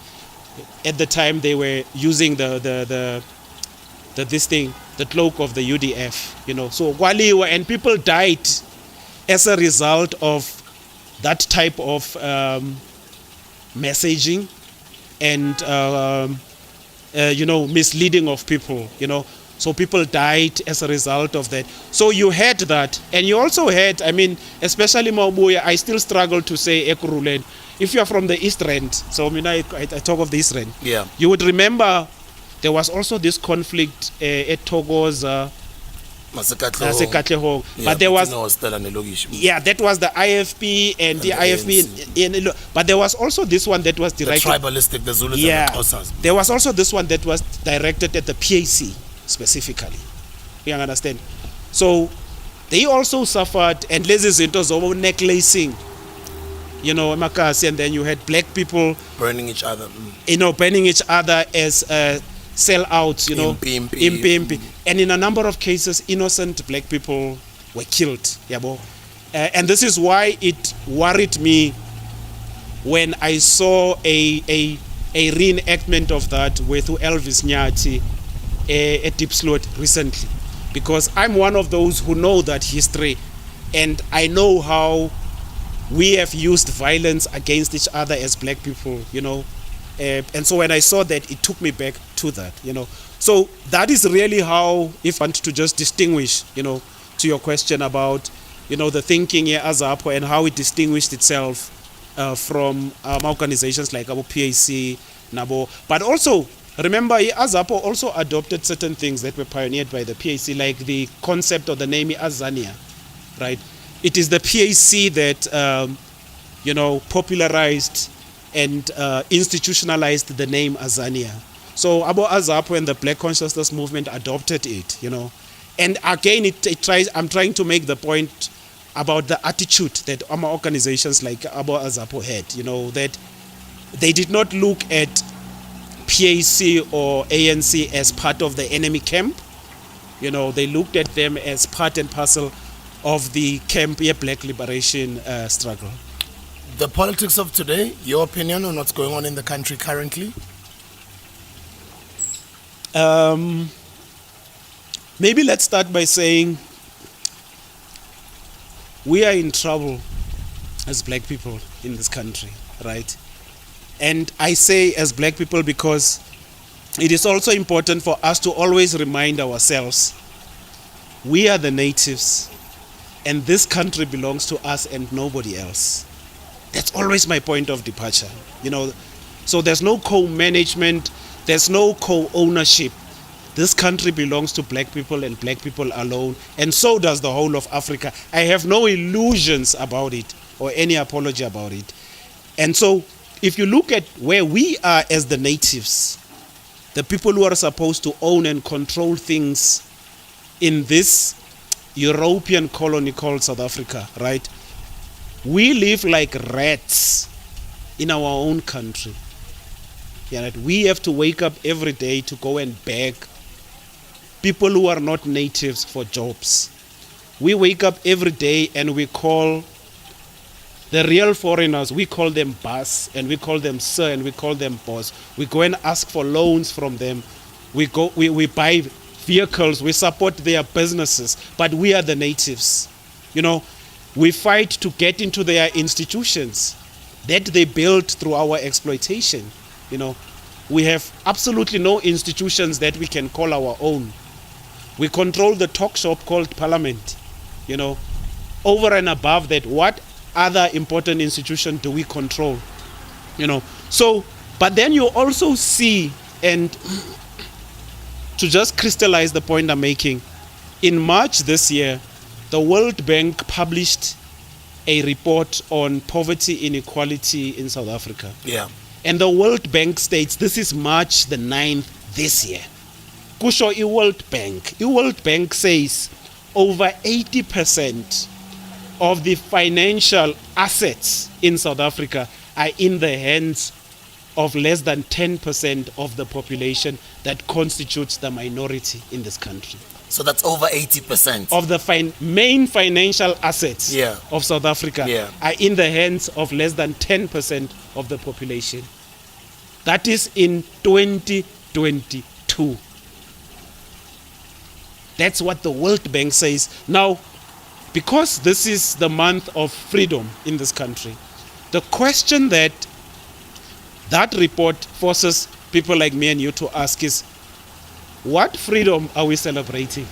S1: At the time, they were using the cloak of the UDF, you know. So Gwaliwa, and people died as a result of that type of messaging and you know, misleading of people, you know. So people died as a result of that. So you had that, and you also had, I mean, especially Maubuya, I still struggle to say Ekurulen. If you are from the East End, so I mean, I talk of the East End,
S3: yeah,
S1: you would remember there was also this conflict at Togo's Masekatlehong. But there was, yeah, that was the IFP and the IFP, but there was also this one that was directed,
S3: the tribalistic, the Zulus,
S1: yeah,
S3: and the Xhosas.
S1: There was also this one that was directed at the PAC specifically. You understand? So they also suffered, and lezi zinto zobo necklacing, you know, Makasi, and then you had black people
S3: burning each other,
S1: you know, burning each other as sellouts, you know, impi. And in a number of cases, innocent black people were killed. Yabo. And this is why it worried me when I saw a reenactment of that with Elvis Nyati at Deep Slot recently, because I'm one of those who know that history, and I know how we have used violence against each other as black people, you know. And so when I saw that, it took me back to that, you know. So that is really how, if I want to just distinguish, you know, to your question about, you know, the thinking here as AZAPO and how it distinguished itself from organizations like our PAC, NABO. But also, remember, AZAPO also adopted certain things that were pioneered by the PAC, like the concept of the name Azania, right? It is the PAC that, you know, popularized and institutionalized the name Azania. So AZAPO and the Black Consciousness Movement adopted it, you know. And again, I'm trying to make the point about the attitude that organizations like AZAPO had, you know, that they did not look at PAC or ANC as part of the enemy camp. You know, they looked at them as part and parcel of the camp, black liberation struggle.
S3: The politics of today, your opinion on what's going on in the country currently?
S1: Maybe let's start by saying we are in trouble as black people in this country, right? And I say as black people because it is also important for us to always remind ourselves we are the natives and this country belongs to us and nobody else. That's always my point of departure, you know. So there's no co-management, there's no co-ownership. This country belongs to black people and black people alone, and so does the whole of Africa. I have no illusions about it or any apology about it. And so if you look at where we are as the natives, the people who are supposed to own and control things in this European colony called South Africa, right? We live like rats in our own country. Yeah, right? We have to wake up every day to go and beg people who are not natives for jobs. We wake up every day and we call the real foreigners, we call them boss, and we call them sir, and we call them boss. We go and ask for loans from them. We buy vehicles, we support their businesses, but we are the natives. You know, we fight to get into their institutions that they built through our exploitation. You know, we have absolutely no institutions that we can call our own. We control the talk shop called Parliament. Over and above that, what other important institution do we control? So, but then you also see, and to just crystallize the point I'm making, in March this year, the World Bank published a report on poverty inequality in South Africa.
S3: Yeah.
S1: And the World Bank states, this is March the 9th this year. Kusho World Bank. The World Bank says over 80% of the financial assets in South Africa are in the hands of less than 10% of the population that constitutes the minority in this country.
S3: So that's over 80%.
S1: Of the main financial assets of South Africa are in the hands of less than 10% of the population. That is in 2022. That's what the World Bank says. Now, because this is the month of freedom in this country, the question that report forces people like me and you to ask is, what freedom are we celebrating?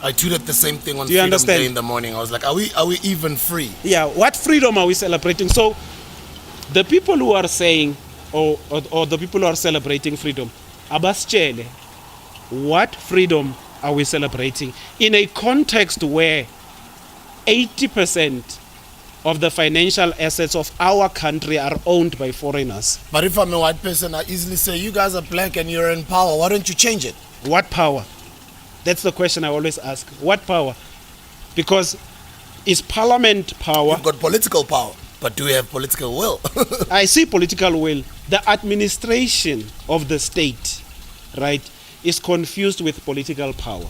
S3: I tweeted the same thing on
S1: Do you
S3: Freedom
S1: understand?
S3: Day in the morning. I was like, are we even free?
S1: Yeah, what freedom are we celebrating? So the people who are saying, or the people who are celebrating freedom, Abaschele, what freedom are we celebrating in a context where 80% of the financial assets of our country are owned by foreigners?
S3: But if I'm a white person, I easily say, you guys are black and you're in power. Why don't you change it?
S1: What power? That's the question I always ask. What power? Because is parliament power?
S3: You've got political power, but do we have political will?
S1: I see political will. The administration of the state, right, is confused with political power.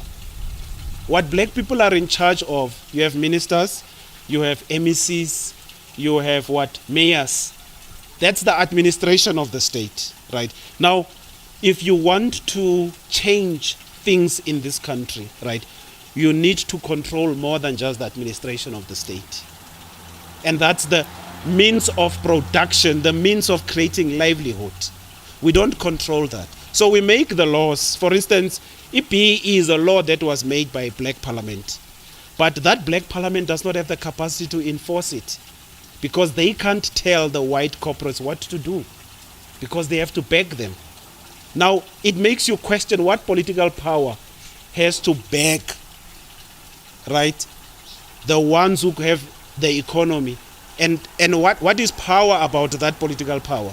S1: What black people are in charge of, you have ministers, you have MECs, you have mayors. That's the administration of the state, right? Now, if you want to change things in this country, right, you need to control more than just the administration of the state. And that's the means of production, the means of creating livelihood. We don't control that. So we make the laws. For instance, EPE is a law that was made by a black parliament. But that black parliament does not have the capacity to enforce it, because they can't tell the white corporates what to do, because they have to beg them. Now, it makes you question what political power has to beg, right, the ones who have the economy. And what is power about that political power?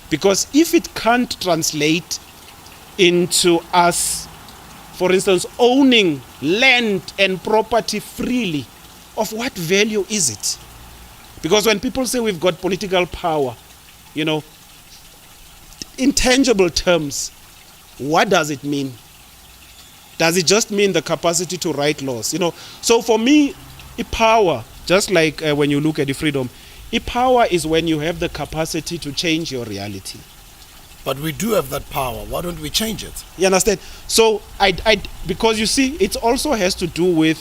S1: Because if it can't translate into us, for instance, owning land and property freely, of what value is it? Because when people say we've got political power, in tangible terms, what does it mean? Does it just mean the capacity to write laws? So for me, power, just like when you look at the freedom, power is when you have the capacity to change your reality.
S3: But we do have that power. Why don't we change it?
S1: You understand? So because you see, it also has to do with,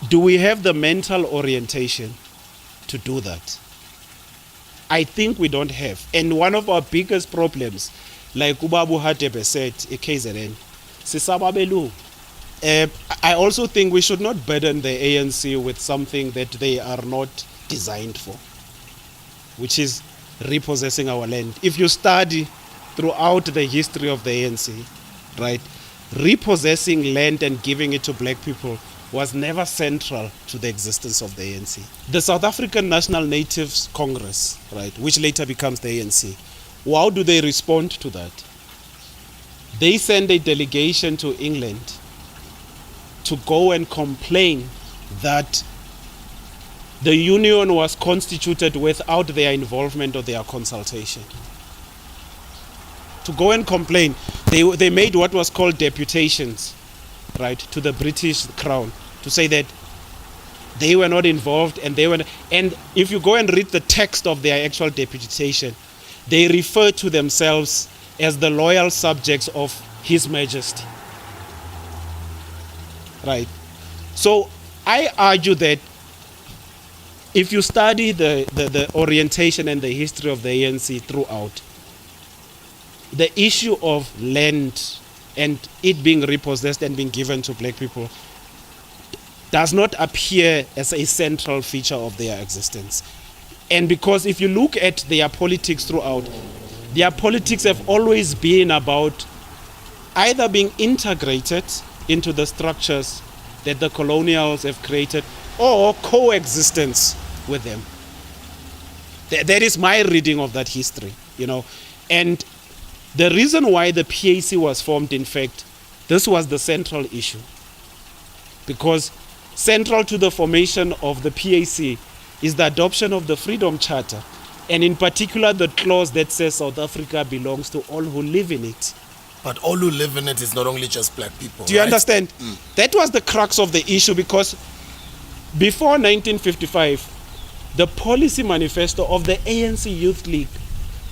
S1: do we have the mental orientation to do that? I think we don't have. And one of our biggest problems, like Ubabu Hadebe said, KZN, Sisababelu. I also think we should not burden the ANC with something that they are not designed for, which is repossessing our land. If you study throughout the history of the ANC, right, repossessing land and giving it to black people was never central to the existence of the ANC. The South African National Natives Congress, right, which later becomes the ANC, how do they respond to that? They send a delegation to England to go and complain that the union was constituted without their involvement or their consultation. To go and complain, they made what was called deputations, right, to the British Crown, to say that they were not involved, and if you go and read the text of their actual deputation, they refer to themselves as the loyal subjects of His Majesty. Right. So I argue that if you study the orientation and the history of the ANC throughout, the issue of land and it being repossessed and being given to black people does not appear as a central feature of their existence. And because if you look at their politics throughout, their politics have always been about either being integrated into the structures that the colonials have created or coexistence with them. That is my reading of that history, And the reason why the PAC was formed, in fact, this was the central issue. Because central to the formation of the PAC is the adoption of the Freedom Charter, and in particular the clause that says South Africa belongs to all who live in it.
S3: But all who live in it is not only just black people.
S1: Do you understand? That was the crux of the issue, because before 1955, the policy manifesto of the ANC Youth League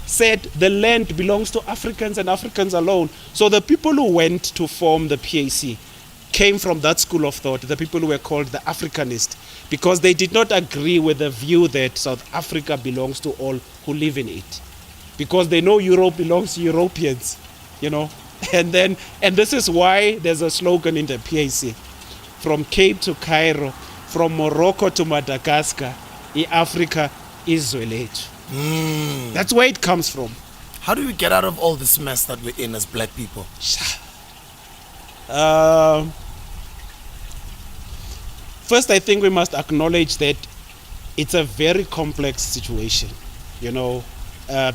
S1: said the land belongs to Africans and Africans alone. So the people who went to form the PAC came from that school of thought, the people who were called the Africanists, because they did not agree with the view that South Africa belongs to all who live in it. Because they know Europe belongs to Europeans, And this is why there's a slogan in the PAC: from Cape to Cairo, from Morocco to Madagascar, Africa is lethu. That's where it comes from.
S3: How do we get out of all this mess that we're in as black people?
S1: First, I think we must acknowledge that it's a very complex situation,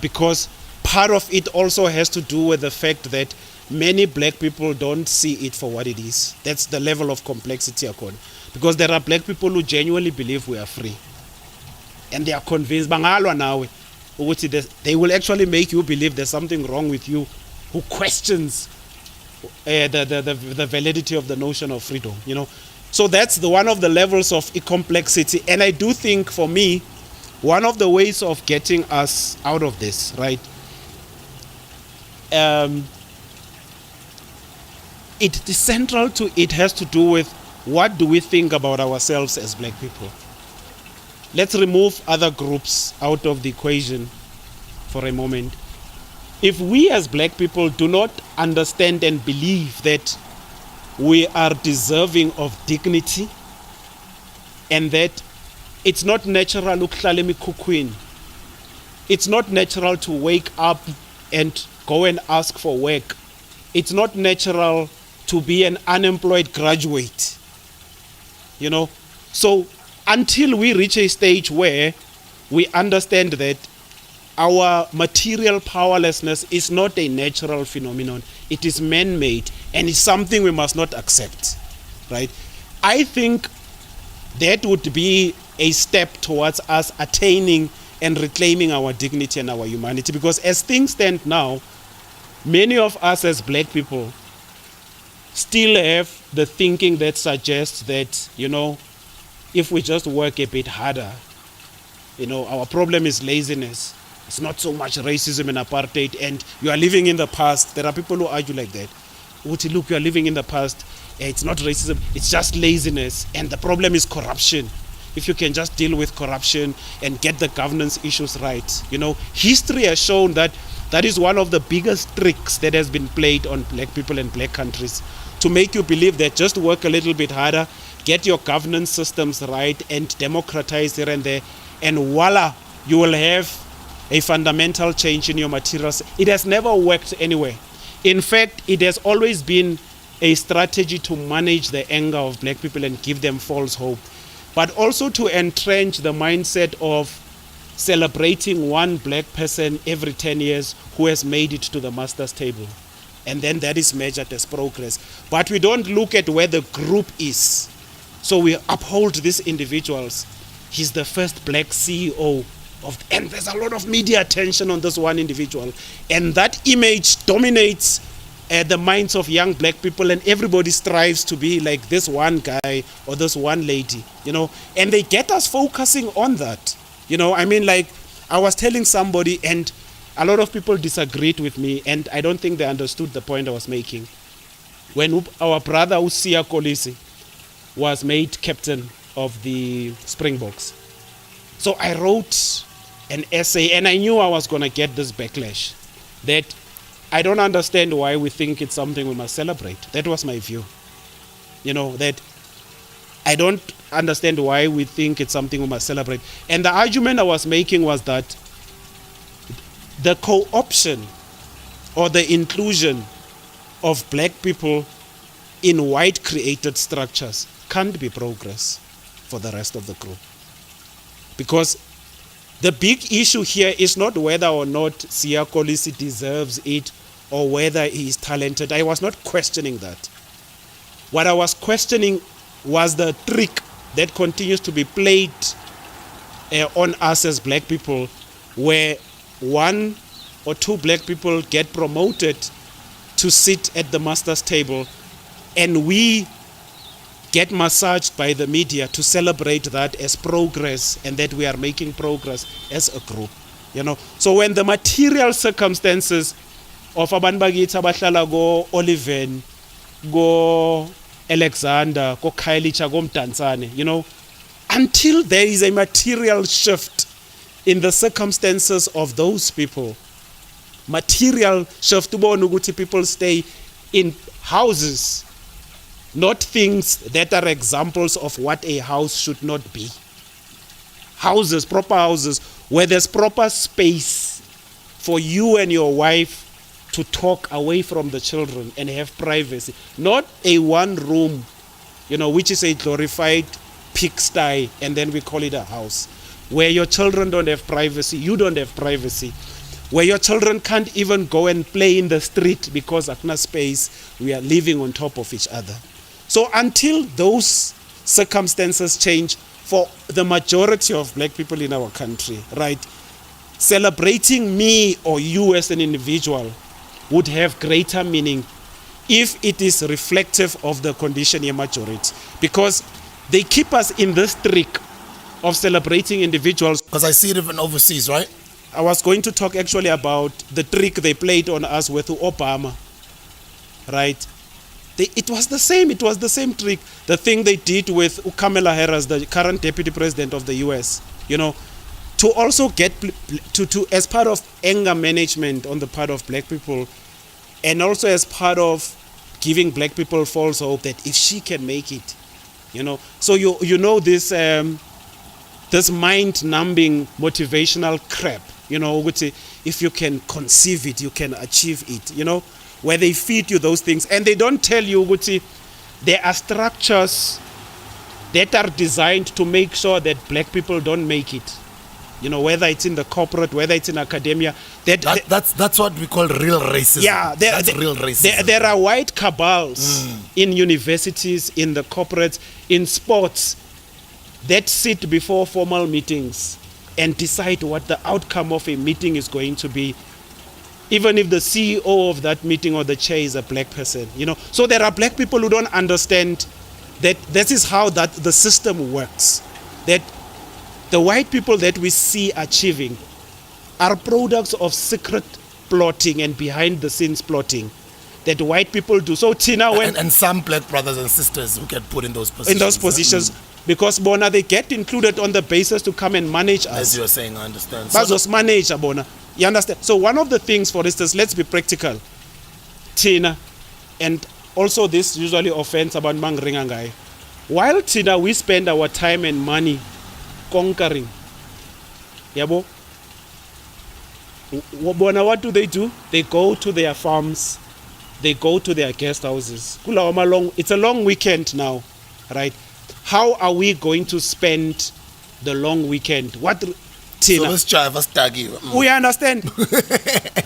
S1: because part of it also has to do with the fact that many black people don't see it for what it is. That's the level of complexity according. Because there are black people who genuinely believe we are free. And they are convinced, they will actually make you believe there's something wrong with you, who questions the validity of the notion of freedom, So that's one of the levels of complexity. And I do think, for me, one of the ways of getting us out of this, right, it is central to it has to do with what do we think about ourselves as black people. Let's remove other groups out of the equation for a moment. If we as black people do not understand and believe that we are deserving of dignity, and that it's not natural, it's not natural to wake up and go and ask for work. It's not natural to be an unemployed graduate. So until we reach a stage where we understand that our material powerlessness is not a natural phenomenon, it is man-made, and it's something we must not accept, right? I think that would be a step towards us attaining and reclaiming our dignity and our humanity, because as things stand now, many of us as black people still have the thinking that suggests that, if we just work a bit harder, our problem is laziness. It's not so much racism and apartheid, and you are living in the past. There are people who argue like that. Look, you are living in the past. It's not racism, it's just laziness, and the problem is corruption. If you can just deal with corruption and get the governance issues right. History has shown that that is one of the biggest tricks that has been played on black people and black countries, to make you believe that just work a little bit harder, get your governance systems right, and democratize here and there, and voila, you will have a fundamental change in your materials. It has never worked anywhere. In fact, it has always been a strategy to manage the anger of black people and give them false hope, but also to entrench the mindset of celebrating one black person every 10 years who has made it to the master's table. And then that is measured as progress. But we don't look at where the group is. So we uphold these individuals. He's the first black CEO and there's a lot of media attention on this one individual. And that image dominates the minds of young black people, and everybody strives to be like this one guy or this one lady, and they get us focusing on that. I was telling somebody, and a lot of people disagreed with me, and I don't think they understood the point I was making. When our brother Usia Kolisi was made captain of the Springboks, so I wrote an essay, and I knew I was going to get this backlash, that I don't understand why we think it's something we must celebrate. That was my view. That I don't understand why we think it's something we must celebrate. And the argument I was making was that the co-option or the inclusion of black people in white created structures can't be progress for the rest of the group. Because the big issue here is not whether or not Siya Kolisi deserves it or whether he is talented. I was not questioning that. What I was questioning was the trick that continues to be played on us as black people, where one or two black people get promoted to sit at the master's table, and we get massaged by the media to celebrate that as progress and that we are making progress as a group. So when the material circumstances of abantu bakithi abahlala go Oliven, go Alexander, go Khayelitsha, go Mdantsane, until there is a material shift in the circumstances of those people, material shift, people stay in houses, not things that are examples of what a house should not be. Houses, proper houses, where there's proper space for you and your wife to talk away from the children and have privacy. Not a one room, which is a glorified pigsty, and then we call it a house. Where your children don't have privacy, you don't have privacy. Where your children can't even go and play in the street because of no space, we are living on top of each other. So until those circumstances change for the majority of black people in our country, right, celebrating me or you as an individual would have greater meaning if it is reflective of the condition in majority. Because they keep us in this trick of celebrating individuals.
S3: Because I see it even overseas, right?
S1: I was going to talk actually about the trick they played on us with Obama, right? It was the same trick. The thing they did with Kamala Harris, the current deputy president of the US, to also get to as part of anger management on the part of black people, and also as part of giving black people false hope that if she can make it, so this this mind-numbing motivational crap, if you can conceive it, you can achieve it, where they feed you those things, and they don't tell you there are structures that are designed to make sure that black people don't make it. Whether it's in the corporate, whether it's in academia.
S3: That's what we call real racism.
S1: Yeah,
S3: that's real racism.
S1: There are white cabals in universities, in the corporates, in sports, that sit before formal meetings and decide what the outcome of a meeting is going to be, even if the CEO of that meeting or the chair is a black person. So there are black people who don't understand that this is how that the system works. That the white people that we see achieving are products of secret plotting and behind the scenes plotting that white people do. So Tina,
S3: and some black brothers and sisters who get put in those positions.
S1: Because Bona, they get included on the basis to come and manage us.
S3: As you're saying, I understand.
S1: Bazos manage Bona. You understand? So one of the things, for instance, let's be practical. Tina, and also this usually offends about Mangringangai. While Tina, we spend our time and money conquering. Yabo? Bona, what do? They go to their farms. They go to their guest houses. It's a long weekend now, right? How are we going to spend the long weekend? What, Tina?
S3: So let's try first tag you.
S1: We understand.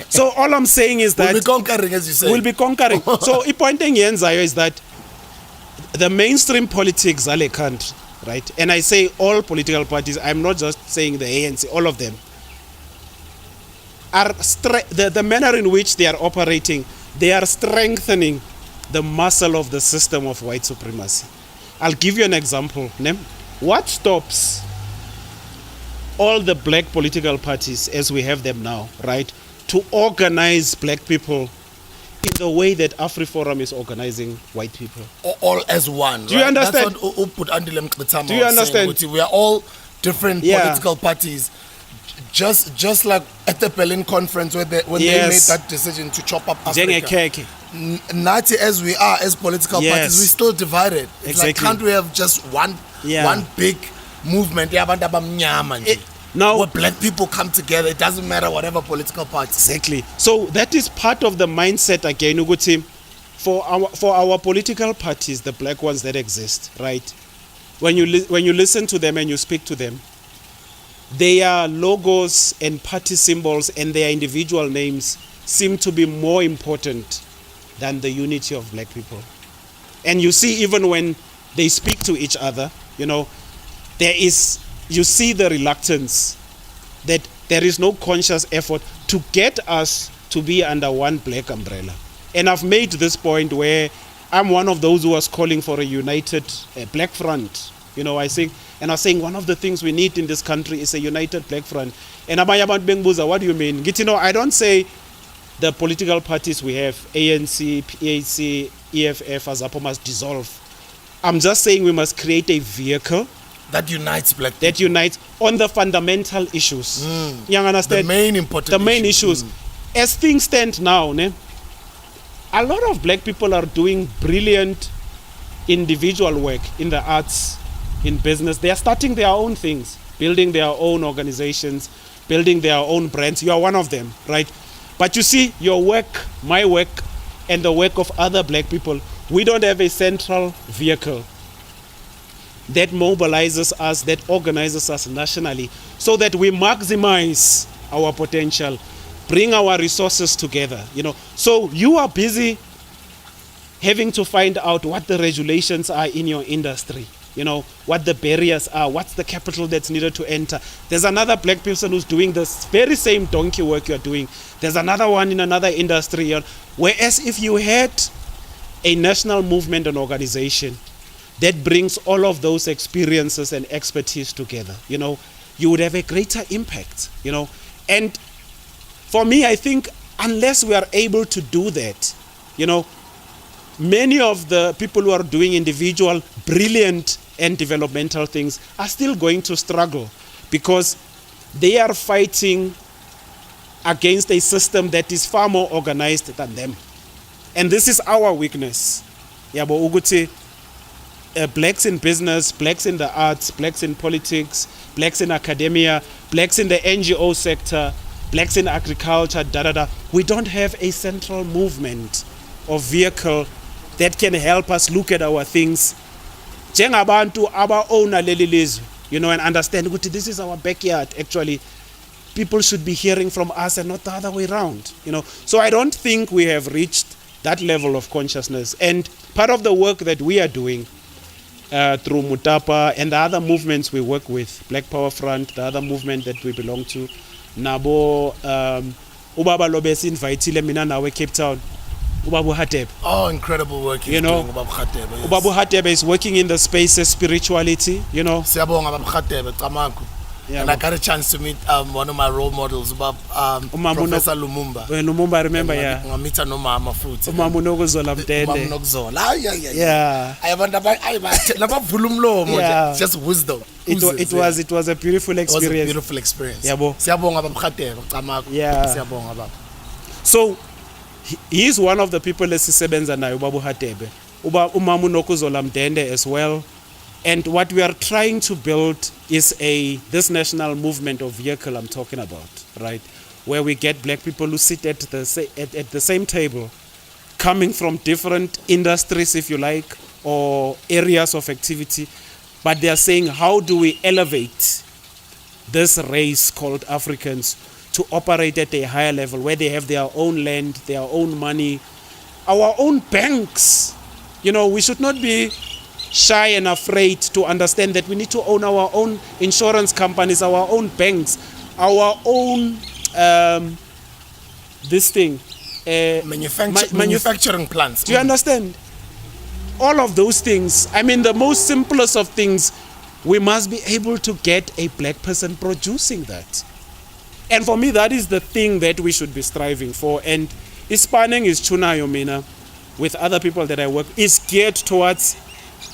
S1: So all I'm saying is that
S3: we'll be conquering, as you say.
S1: We'll be conquering. So pointing is that the mainstream politics are a country, right? And I say all political parties. I'm not just saying the ANC. All of them are the manner in which they are operating. They are strengthening the muscle of the system of white supremacy. I'll give you an example. What stops all the black political parties as we have them now, right, to organize black people in the way that AfriForum is organizing white people?
S3: All as one.
S1: Do you understand?
S3: That's what
S1: Do you understand?
S3: We are all different political parties just like at the Berlin conference when they made that decision to chop up Africa. Nazi as we are as political parties, we're still divided. It's like, can't we have just one big movement? Now, where black people come together, it doesn't matter whatever political party.
S1: Exactly. So that is part of the mindset again, Uguti, for our political parties, the black ones that exist, right? When you listen to them and you speak to them, their logos and party symbols and their individual names seem to be more important than the unity of black people. And you see, even when they speak to each other, you see the reluctance that there is no conscious effort to get us to be under one black umbrella. And I've made this point where I'm one of those who was calling for a united black front. I think, and I was saying one of the things we need in this country is a united black front. And what do you mean? I don't say the political parties we have, ANC, PAC, EFF, AZAPO must dissolve. I'm just saying we must create a vehicle
S3: that unites black people.
S1: That unites on the fundamental issues. You understand?
S3: The
S1: main issues. As things stand now, a lot of black people are doing brilliant individual work in the arts, in business. They are starting their own things, building their own organizations, building their own brands. You are one of them, right? But you see, your work, my work, and the work of other black people, we don't have a central vehicle that mobilizes us, that organizes us nationally, so that we maximize our potential, bring our resources together. So you are busy having to find out what the regulations are in your industry, what the barriers are, what's the capital that's needed to enter. There's another black person who's doing this very same donkey work you're doing. There's another one in another industry. Whereas if you had a national movement and organization that brings all of those experiences and expertise together, you would have a greater impact, And for me, I think unless we are able to do that, many of the people who are doing individual, brilliant and developmental things are still going to struggle because they are fighting against a system that is far more organized than them. And this is our weakness. Blacks in business, blacks in the arts, blacks in politics, blacks in academia, blacks in the NGO sector, blacks in agriculture, We don't have a central movement or vehicle that can help us look at our things. Njengabantu aba-owner leli lizwe, and understand that this is our backyard. Actually, people should be hearing from us and not the other way around. So I don't think we have reached that level of consciousness. And part of the work that we are doing through Mutapa and the other movements we work with, Black Power Front, the other movement that we belong to, Nabo, Ubaba Lobes invitile mina nawe Cape Town, Ubabu Hateb.
S3: Oh, incredible work he's doing, Ubabu Hateb.
S1: Yes. Ubabu Hateb is working in the space of spirituality,
S3: Siyabonga Ubabu Hateb, Tamaku. And I got a chance to meet one of my role models, Professor Lumumba.
S1: Lumumba, I remember, yeah.
S3: I meet no mama fruit.
S1: Umamunogo Zola Mtende.
S3: Yeah. Just wisdom.
S1: It was a beautiful experience.
S3: It was a beautiful experience.
S1: Yeah. So he is one of the people that sisebenza nayo Ubabu Hatebe. Umamunogo Zola Mtende as well. And what we are trying to build is this national movement or vehicle I'm talking about, right? Where we get black people who sit at the same table, coming from different industries, if you like, or areas of activity, but they are saying, how do we elevate this race called Africans to operate at a higher level, where they have their own land, their own money, our own banks. We should not be shy and afraid to understand that we need to own our own insurance companies, our own banks, our own
S3: manufacturing plants.
S1: Do you understand? All of those things. I mean, the most simplest of things, we must be able to get a black person producing that. And for me, that is the thing that we should be striving for. And Ispaning is Chunayo Mina, with other people that I work, is geared towards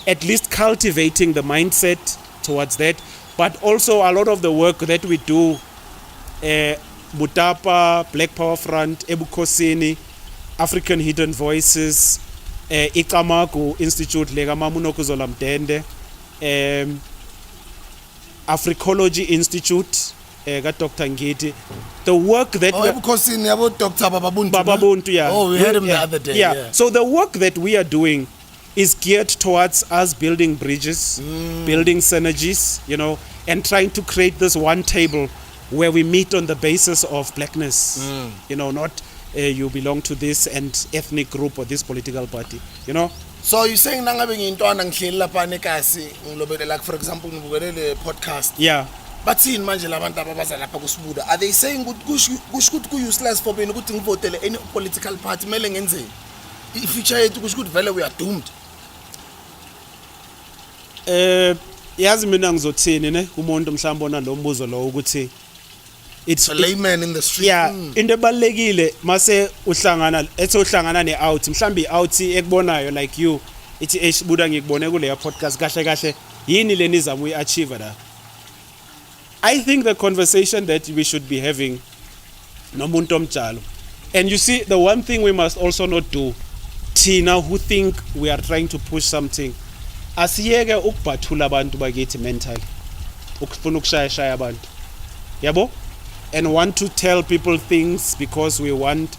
S1: at least cultivating the mindset towards that. But also a lot of the work that we do Mutapa, Black Power Front, Ebukhosini, African Hidden Voices, Ikamagu Institute lega Mamunoko Zolamdende, Africology Institute, Dr. Ngiti. The work that
S3: Ebukhosini about Dr.
S1: Bababuntu, yeah.
S3: Oh, we heard him the other day.
S1: Yeah. So the work that we are doing is geared towards us building bridges, building synergies, and trying to create this one table where we meet on the basis of blackness, not you belong to this and ethnic group or this political party,
S3: So you're saying like for example the podcast.
S1: Yeah.
S3: But seeing manje labantu ababaza lapha kuSbuda, are they saying kusho useless for being ukuthi ngivotele any political party mele ngenzeni? Ifuture yethu kusho ukuthi vele we are doomed.
S1: Yazi mina ngizothini ne umuntu mhlawumbe ona lo mbuzo lo ukuthi
S3: it's a layman in the street.
S1: Yeah, into ebalekile mase uhlangana ne-out mhlawumbe i-out ekubonayo like you ithi Sbuda ngikubone kule podcast kahle yini lenizama uyi-achieve la. I think the conversation that we should be having nomuntu omjalo, and you see the one thing we must also not do, Tina who think we are trying to push something, asiyeke ukubhathula abantu bakithi mentally ukufuna ukushaya abantu yabo, and want to tell people things because we want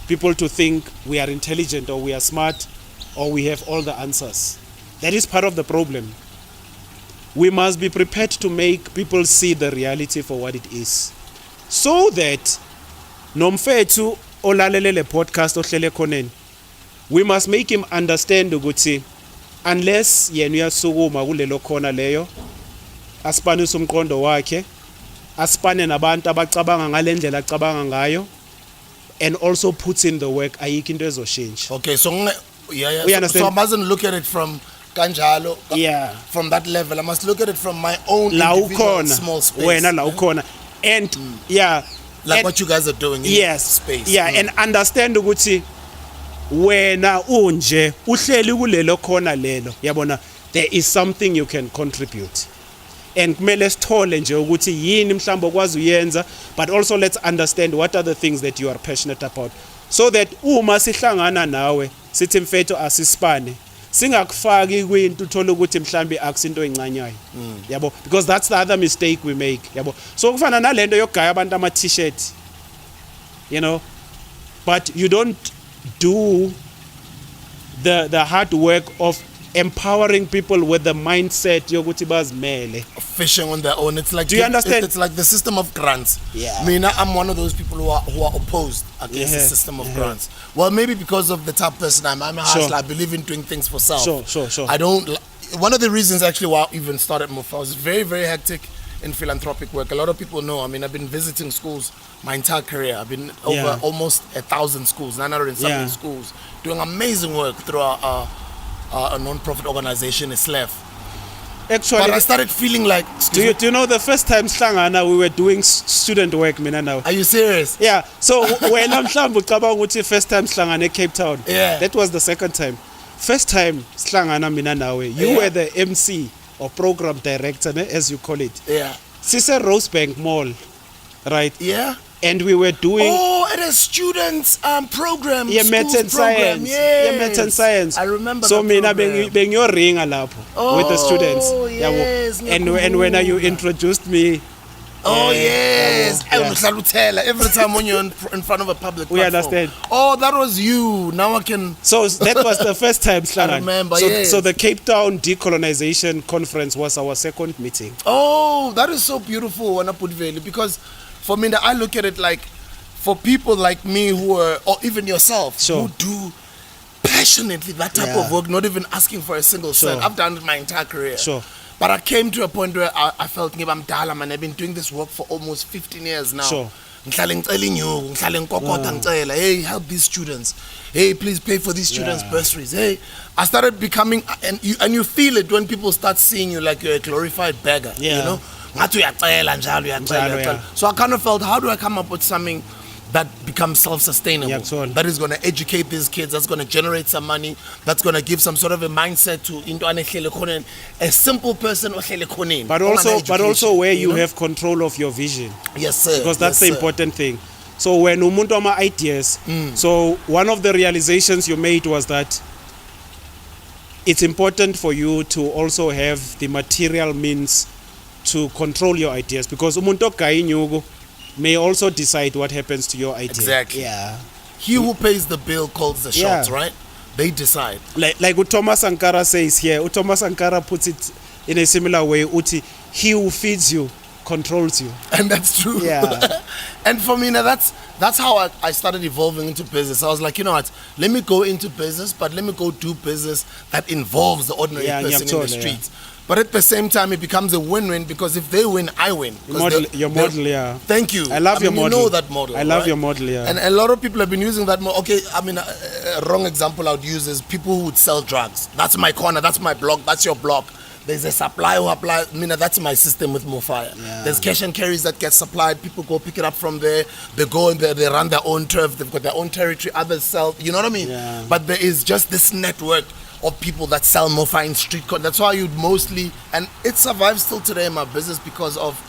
S1: people to think we are intelligent or we are smart or we have all the answers. That is part of the problem. We must be prepared to make people see the reality for what it is, so that nomfethu olalele le podcast ohlele khoneni, we must make him understand ukuthi unless yena uyasukuma kulelo khona leyo aspanise umqondo wakhe, aspane nabantu abacabanga ngalendlela acabanga ngayo, and also puts in the work, ayikho into ezoshintsha.
S3: Okay, so so I mustn't look at it from kanjalo, from that level. I must look at it from my own individual small space.
S1: Wena la ukhona, and
S3: like what you guys are doing in space.
S1: And understand ukuthi wena unje uhleli kulelo khona lelo yabona, there is something you can contribute, and kumele sithole nje ukuthi yini mhlawumbe okwazi uyenza, but also let's understand what are the things that you are passionate about, so that uma sihlangana nawe sithi mfethu asispane singakufaki kwinto uthola ukuthi mhlambi akusinto encanyayo yabo, because that's the other mistake we make yabo. So kufana nalento yokugaya abantu ama t-shirt, but you don't do the hard work of empowering people with the mindset yokuthi bazimele,
S3: fishing on their own. It's like,
S1: do you understand?
S3: It's like the system of grants. I mean, I'm one of those people who are opposed against the system of grants. Well, maybe because of the type of person I'm a hustler. I believe in doing things for self.
S1: Sure.
S3: I don't. One of the reasons actually why I even started Mufa was very, very hectic in philanthropic work. A lot of people know. I mean, I've been visiting schools my entire career. I've been over almost 1,000 schools, 900 and something schools, doing amazing work through a non-profit organization, SLEF.
S1: Actually,
S3: but I started feeling like.
S1: Do you know the first time Slangana we were doing student work, mina now?
S3: Are you serious?
S1: Yeah. So when I'm first time Slangana Cape Town.
S3: Yeah.
S1: That was the second time. First time Slangana mina now. You were the MC or program director, as you call it.
S3: Yeah.
S1: Cesar Rosebank Mall, right?
S3: Yeah.
S1: And we were doing
S3: at a students program.
S1: Yeah, math and science.
S3: Yes.
S1: Yeah, math and science.
S3: I remember.
S1: So mina being your ring lapho with the students.
S3: Yes.
S1: And when you introduced me.
S3: Yes. Every time when you're in front of a public platform.
S1: We understand.
S3: Oh, that was you. Now I can.
S1: So that was the first time.
S3: I remember.
S1: So the Cape Town Decolonization Conference was our second meeting.
S3: Oh, that is so beautiful, Mwalimu Veli, because for me, I look at it like, for people like me who are, or even yourself, who do passionately that type of work, not even asking for a single cent. I've done it my entire career. But I came to a point where I felt I'm dala, man. I've been doing this work for almost 15 years now. Hey, help these students. Hey, please pay for these students' bursaries. Hey, I started becoming, and you feel it when people start seeing you like you're a glorified beggar. You know. So I kind of felt, how do I come up with something that becomes self-sustainable, that is going to educate these kids, that's going to generate some money, that's going to give some sort of a mindset to a simple person.
S1: But also where you have control of your vision.
S3: Yes, sir.
S1: Because that's the important thing. So when umuntu ama ideas, so one of the realizations you made was that it's important for you to also have the material means to control your ideas, because umuntu okayinyugo may also decide what happens to your idea.
S3: Exactly.
S1: Yeah.
S3: He who pays the bill calls the shots, right? They decide.
S1: Like Thomas Sankara says here, Thomas Sankara puts it in a similar way, Uti, he who feeds you controls you.
S3: And that's true.
S1: Yeah.
S3: And for me, now that's how I started evolving into business. I was like, you know what, let me go into business, but let me go do business that involves the ordinary person in the streets. But at the same time, it becomes a win-win, because if they win, I win.
S1: Your model, yeah.
S3: Thank you.
S1: I love your model.
S3: You know that model.
S1: I love your model, yeah.
S3: And a lot of people have been using that model. Okay, I mean, a wrong example I would use is people who would sell drugs. That's my corner, that's my block, that's your block. There's a supply who apply. I mean, that's my system with Mofire. Yeah. There's cash and carries that get supplied. People go pick it up from there. They go and they run their own turf. They've got their own territory. Others sell. You know what I mean?
S1: Yeah.
S3: But there is just this network of people that sell Mofire in street. That's why you'd mostly, and it survives still today in my business because of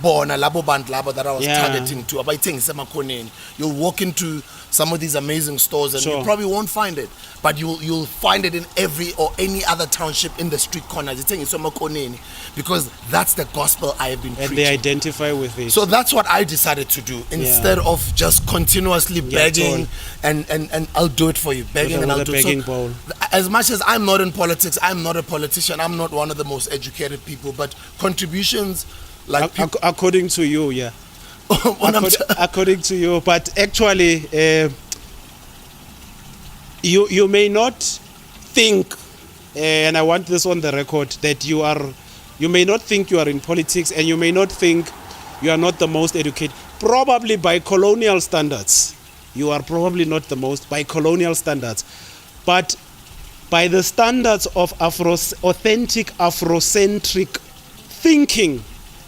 S3: Bona Labo Band Labo that I was targeting to. You'll walk into some of these amazing stores and you probably won't find it, but you'll find it in every or any other township in the street corners. Because that's the gospel I have been preaching.
S1: And they identify with it.
S3: So that's what I decided to do instead of just continuously begging and I'll do it for you, begging and I'll do it. So, as much as I'm not in politics, I'm not a politician, I'm not one of the most educated people, but contributions like
S1: according to you, yeah. According to you, but actually you may not think, and I want this on the record, that you may not think you are in politics, and you may not think you are not the most educated. Probably by colonial standards, you are probably not the most, by colonial standards, but by the standards of authentic Afrocentric thinking,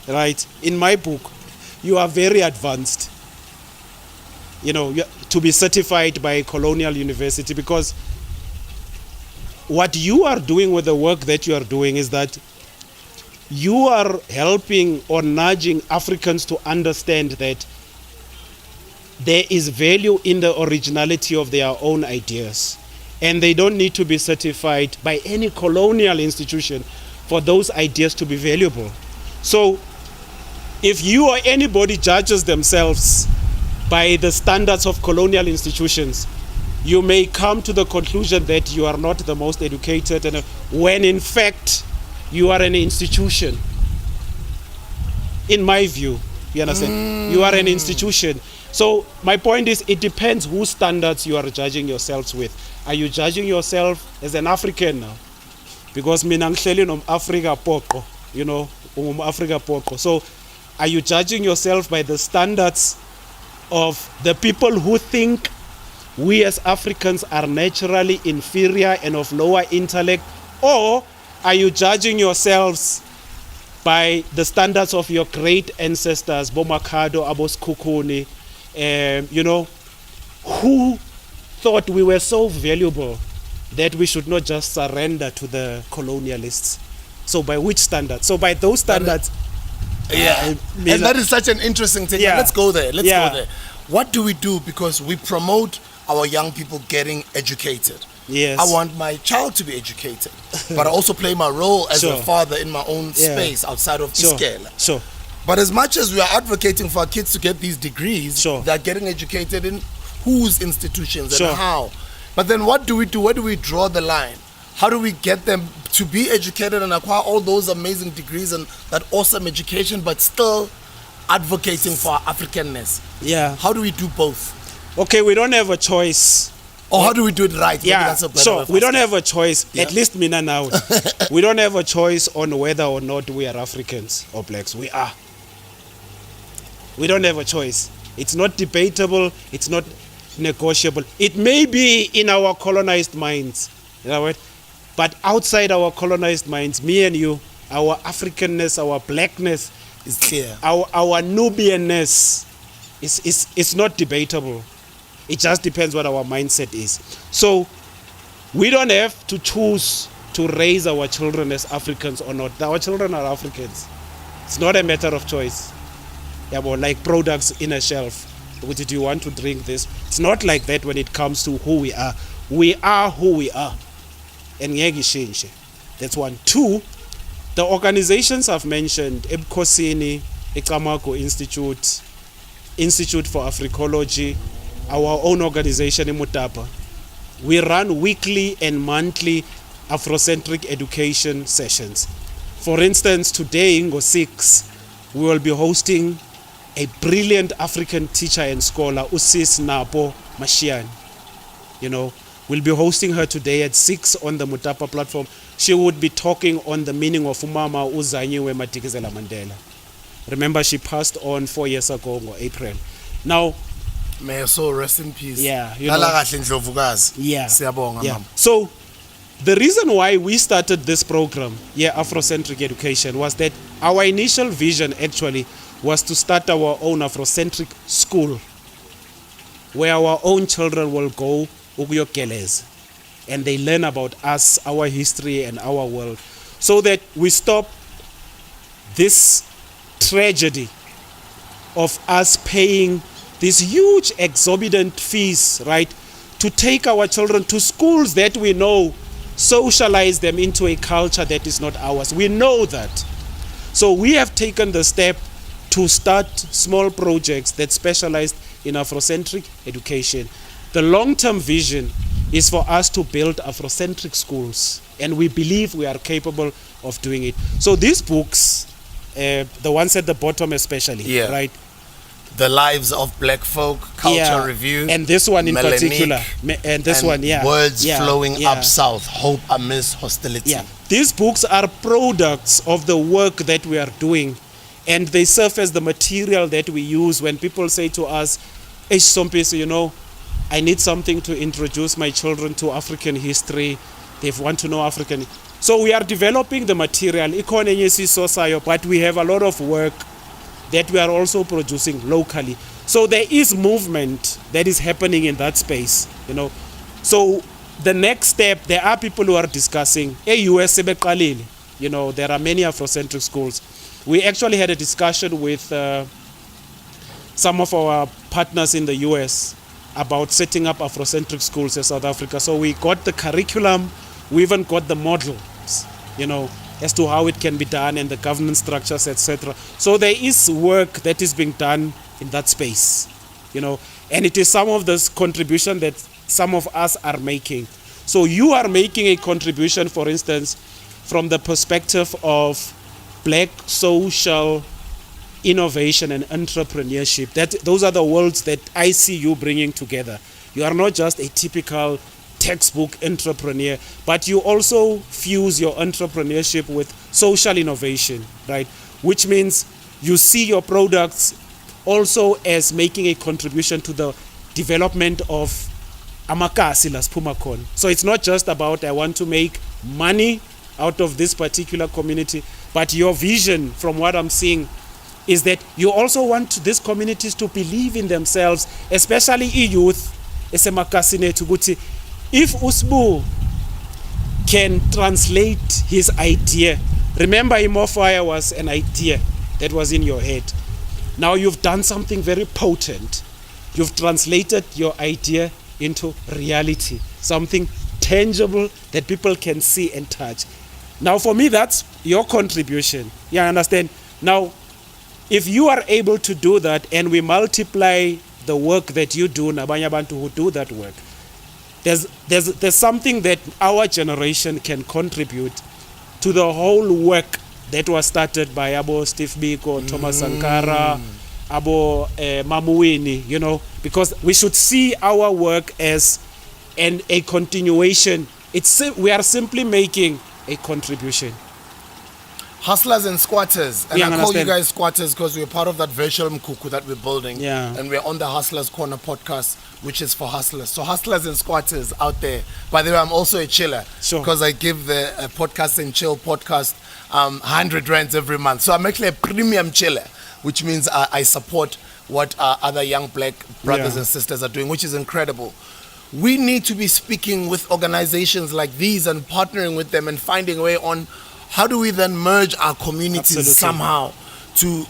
S1: right? In my book, you are very advanced, to be certified by a colonial university, because what you are doing with the work that you are doing is that you are helping or nudging Africans to understand that there is value in the originality of their own ideas, and they don't need to be certified by any colonial institution for those ideas to be valuable. So if you or anybody judges themselves by the standards of colonial institutions, you may come to the conclusion that you are not the most educated, and when in fact you are an institution. In my view, you understand? You are an institution. So my point is, it depends whose standards you are judging yourselves with. Are you judging yourself as an African now? Because mina ngihleli nom-Afrika poqo, Afrika poqo. So are you judging yourself by the standards of the people who think we as Africans are naturally inferior and of lower intellect? Or are you judging yourselves by the standards of your great ancestors, Bomakado, Abos Kukuni, who thought we were so valuable that we should not just surrender to the colonialists? So by which standards? So by those standards.
S3: And that is such an interesting thing. Yeah. Let's go there. Let's go there. What do we do? Because we promote our young people getting educated.
S1: Yes.
S3: I want my child to be educated, but I also play my role as a father in my own space outside of Iskela.
S1: Sure.
S3: But as much as we are advocating for our kids to get these degrees, they're getting educated in whose institutions and how. But then what do we do? Where do we draw the line? How do we get them to be educated and acquire all those amazing degrees and that awesome education, but still advocating for our Africanness?
S1: Yeah.
S3: How do we do both?
S1: Okay, we don't have a choice.
S3: Or how do we do it right? Maybe that's a better way
S1: we don't have a choice. At least Mina now. We don't have a choice on whether or not we are Africans or blacks. We are. We don't have a choice. It's not debatable. It's not negotiable. It may be in our colonized minds, but outside our colonized minds, me and you, our Africanness, our blackness
S3: is clear.
S1: Our Nubianness It's not debatable. It just depends what our mindset is. So we don't have to choose to raise our children as Africans or not. Our children are Africans. It's not a matter of choice. Yeah, but like products in a shelf. Do you want to drink this? It's not like that when it comes to who we are. We are who we are. And that's one. Two, the organizations I've mentioned, Ebukosini, Ekamako Institute for Africology, our own organization in Mutapa. We run weekly and monthly Afrocentric education sessions. For instance, today in 6, we will be hosting a brilliant African teacher and scholar, Usis Napo Mashian. We'll be hosting her today at 6 on the Mutapa platform. She would be talking on the meaning of Umama Uzanyiwe Madikizela Mandela. Remember, she passed on 4 years ago in April. Now,
S3: may her soul rest in peace.
S1: Yeah.
S3: Yeah.
S1: So, the reason why we started this program, Afrocentric Education, was that our initial vision actually was to start our own Afrocentric school, where our own children will go and they learn about us, our history, and our world, so that we stop this tragedy of us paying these huge exorbitant fees, right, to take our children to schools that we know socialize them into a culture that is not ours. We know that. So we have taken the step to start small projects that specialize in Afrocentric education. The long-term vision is for us to build Afrocentric schools, and we believe we are capable of doing it. So these books, the ones at the bottom especially, right?
S3: The Lives of Black Folk, Culture Review.
S1: And this one in
S3: Melanique,
S1: particular. And this one,
S3: Words Flowing Up South, Hope Amidst Hostility.
S1: These books are products of the work that we are doing, and they serve as the material that we use when people say to us, hey, Sompisi, I need something to introduce my children to African history. They want to know African. So we are developing the material, but we have a lot of work that we are also producing locally. So there is movement that is happening in that space, So the next step, there are people who are discussing, there are many Afrocentric schools. We actually had a discussion with some of our partners in the US about setting up Afrocentric schools in South Africa. So we got the curriculum, we even got the models, as to how it can be done and the governance structures, etc. So there is work that is being done in that space, and it is some of this contribution that some of us are making. So you are making a contribution, for instance, from the perspective of Black social innovation and entrepreneurship. Those are the worlds that I see you bringing together. You are not just a typical textbook entrepreneur, but you also fuse your entrepreneurship with social innovation, right? Which means you see your products also as making a contribution to the development of amakasi las pumakon. So it's not just about I want to make money out of this particular community, but your vision, from what I'm seeing, is that you also want these communities to believe in themselves, especially youth. If Sbu can translate his idea, remember Imofire was an idea that was in your head. Now you've done something very potent. You've translated your idea into reality, something tangible that people can see and touch. Now for me, that's your contribution. You understand? Now, if you are able to do that and we multiply the work that you do, Nabanya Bantu who do that work, there's something that our generation can contribute to the whole work that was started by Abo Steve Biko, Thomas Sankara, Abo Mamuini, because we should see our work as a continuation. We are simply making a contribution.
S3: Hustlers and squatters, and I call you guys squatters because we're part of that virtual mkuku that we're building, and we're on the Hustlers Corner podcast, which is for hustlers. So hustlers and squatters out there. By the way, I'm also a chiller because I give the podcast and chill podcast 100 rands every month. So I'm actually a premium chiller, which means I support what other young black brothers and sisters are doing, which is incredible. We need to be speaking with organizations like these and partnering with them and finding a way on how do we then merge our communities somehow to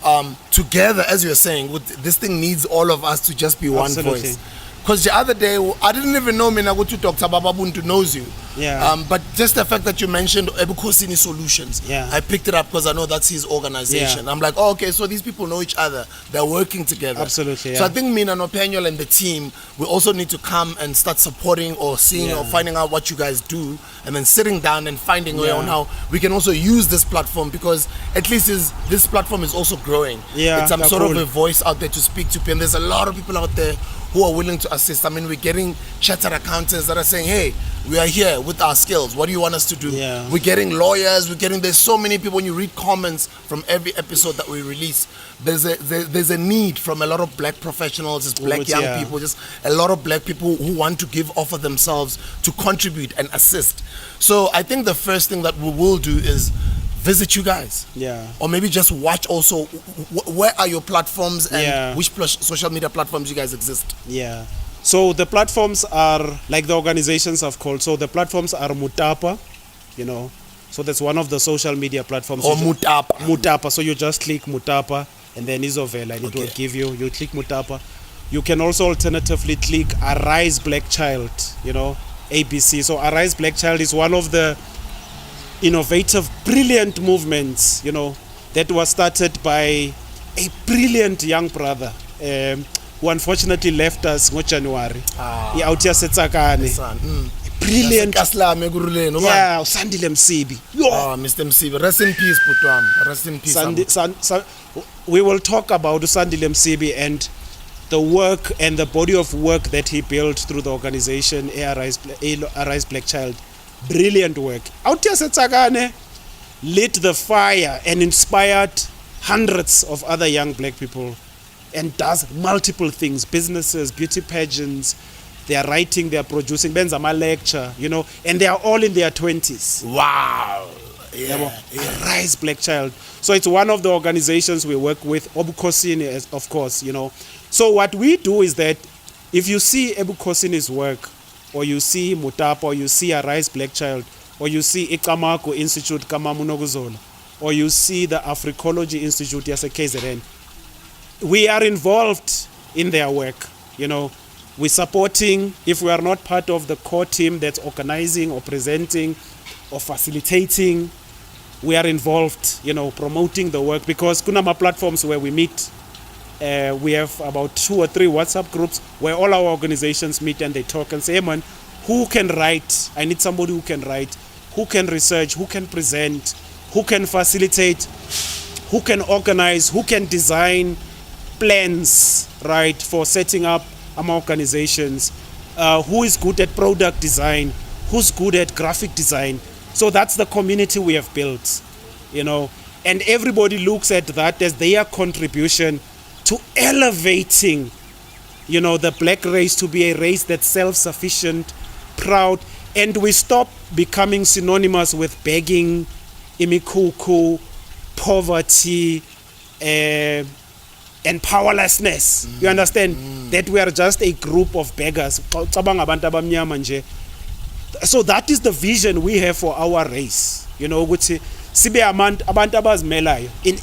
S3: together, as you're saying. This thing needs all of us to just be one voice. Because the other day, I didn't even know Minagutu Dr. Bababuntu knows you.
S1: Yeah.
S3: But just the fact that you mentioned Ebukosini Solutions, I picked it up because I know that's his organization. I'm like, oh, okay, so these people know each other. They're working together.
S1: Absolutely,
S3: So I think Mina Nopenyol and the team, we also need to come and start supporting or seeing or finding out what you guys do, and then sitting down and finding a way on how we can also use this platform, because at least this platform is also growing. It's some sort of a voice out there to speak to people, and there's a lot of people out there who are willing to assist. I mean, we're getting chartered accountants that are saying, hey, we are here with our skills. What do you want us to do? We're getting lawyers. There's so many people. When you read comments from every episode that we release, there's a need from a lot of black professionals, just black young people, just a lot of black people who want to offer themselves to contribute and assist. So I think the first thing that we will do is visit you guys, or maybe just watch also where are your platforms and which social media platforms you guys exist.
S1: So the platforms are like the organizations I've called. So the platforms are Mutapa, so that's one of the social media platforms.
S3: Or Mutapa.
S1: So you just click Mutapa and then Isovela, and it will give you click Mutapa. You can also alternatively click Arise Black Child, ABC. So Arise Black Child is one of the innovative, brilliant movements, that was started by a brilliant young brother who unfortunately left us in January. Brilliant. Sandile Msibi.
S3: Mr. Msibi. Rest in peace, Putwam. Rest in peace.
S1: We will talk about Sandile Msibi and the work and the body of work that he built through the organization Arise Black Child. Brilliant work. Setsakane lit the fire and inspired hundreds of other young black people, and does multiple things: businesses, beauty pageants. They are writing, they are producing. Benzama lecture, and they are all in their 20s.
S3: Wow.
S1: Arise Black Child. So it's one of the organizations we work with. Obukosini, of course, So what we do is that if you see Ebukosini's work, or you see Mutapa, or you see Arise Black Child, or you see Ikamako Institute Kamamunoguzola, or you see the Africology Institute Yase KZN, we are involved in their work. We're supporting. If we are not part of the core team that's organizing or presenting or facilitating, we are involved, promoting the work, because kunama platforms where we meet. We have about 2 or 3 WhatsApp groups where all our organizations meet and they talk and say, hey man, who can write? I need somebody who can write, who can research, who can present, who can facilitate, who can organize, who can design plans, right, for setting up our organizations, who is good at product design, who's good at graphic design. So that's the community we have built, and everybody looks at that as their contribution to elevating, the black race to be a race that's self-sufficient, proud, and we stop becoming synonymous with begging, imikuku, poverty, and powerlessness. You understand? That we are just a group of beggars. So that is the vision we have for our race. In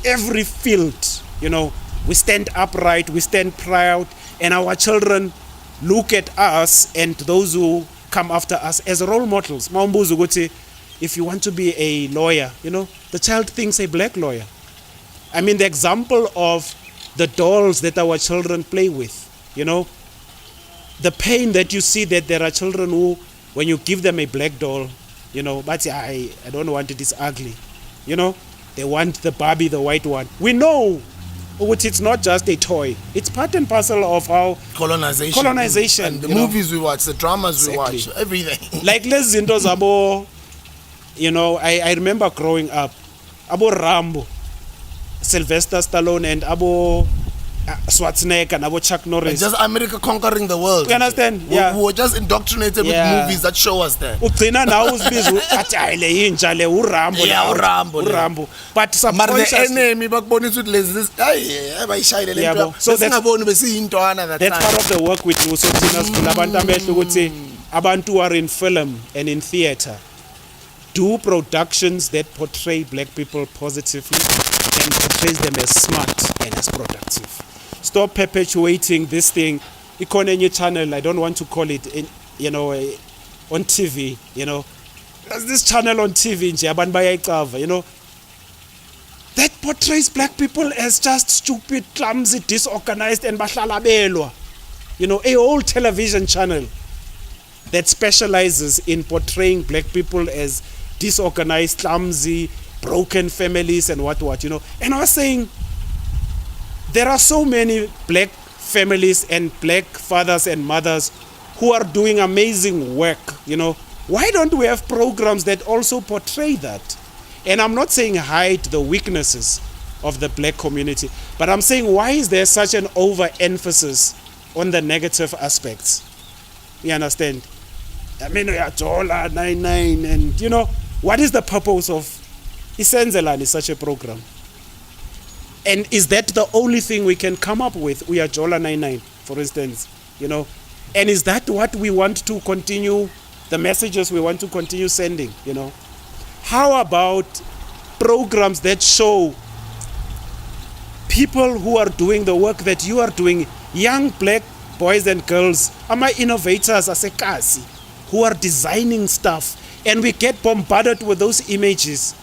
S1: every field, we stand upright, we stand proud, and our children look at us and those who come after us as role models. If you want to be a lawyer, the child thinks a black lawyer. I mean, the example of the dolls that our children play with, the pain that you see that there are children who, when you give them a black doll, but I don't want it, it's ugly. They want the Barbie, the white one. We know which it's not just a toy. It's part and parcel of how colonization.
S3: And the movies we watch, the dramas we watch, everything.
S1: Like Les Zinto Zabo, I remember growing up, Abo Rambo, Sylvester Stallone, and Abo Schwarzenegger nabo Chuck Norris.
S3: Just America conquering the world.
S1: You understand?
S3: We were just indoctrinated with movies that show us that.
S1: Ugcina now usibiza athi ayile yinja le uRambo. uRambo. But subconsciously
S3: the enemy bakubonisa ukuthi lezi hayi bayishayile lento.
S1: So that's
S3: besiyintwana that time.
S1: That's part of the work we do. So thina sifuna abantu amehlo ukuthi abantu who are in film and in theater do productions that portray black people positively and portrays them as smart and as productive. Stop perpetuating this thing. Ikona enye channel, I don't want to call it, on TV, There's this channel on TV, that portrays black people as just stupid, clumsy, disorganized, and bashalabelwa. A whole television channel that specializes in portraying black people as disorganized, clumsy, broken families and what. And I was saying, there are so many black families and black fathers and mothers who are doing amazing work, Why don't we have programs that also portray that? And I'm not saying hide the weaknesses of the black community, but I'm saying, why is there such an overemphasis on the negative aspects? You understand? I mean, $99 and, what is the purpose of ANCYL such a program? And is that the only thing we can come up with? We are $99, for instance, And is that what we want to continue, the messages we want to continue sending, How about programs that show people who are doing the work that you are doing, young black boys and girls, ama innovators, asekasi, who are designing stuff, and we get bombarded with those images,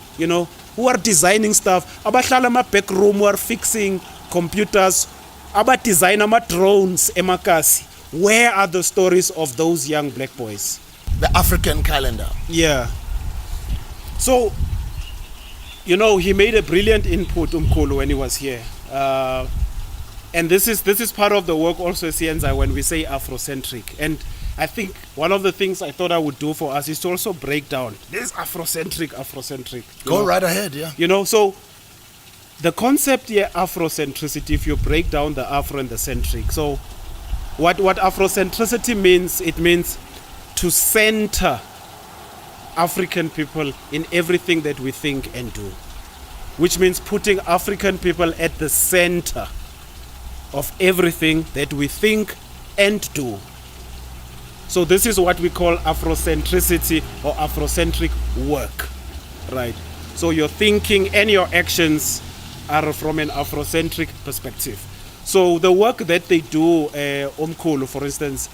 S1: who are designing stuff, abahlala ma back room who are fixing computers, aba design ama drones emakasi. Where are the stories of those young black boys?
S3: The African calendar.
S1: Yeah. So, he made a brilliant input, Umkhulu, when he was here. And this is part of the work also at ANCYL when we say Afrocentric. And I think one of the things I thought I would do for us is to also break down this Afrocentric.
S3: Go right ahead, yeah.
S1: So the concept here, Afrocentricity, if you break down the Afro and the centric. So what Afrocentricity means, it means to center African people in everything that we think and do, which means putting African people at the center of everything that we think and do. So this is what we call Afrocentricity or Afrocentric work, right? So your thinking and your actions are from an Afrocentric perspective. So the work that they do, Umkhulu, for instance,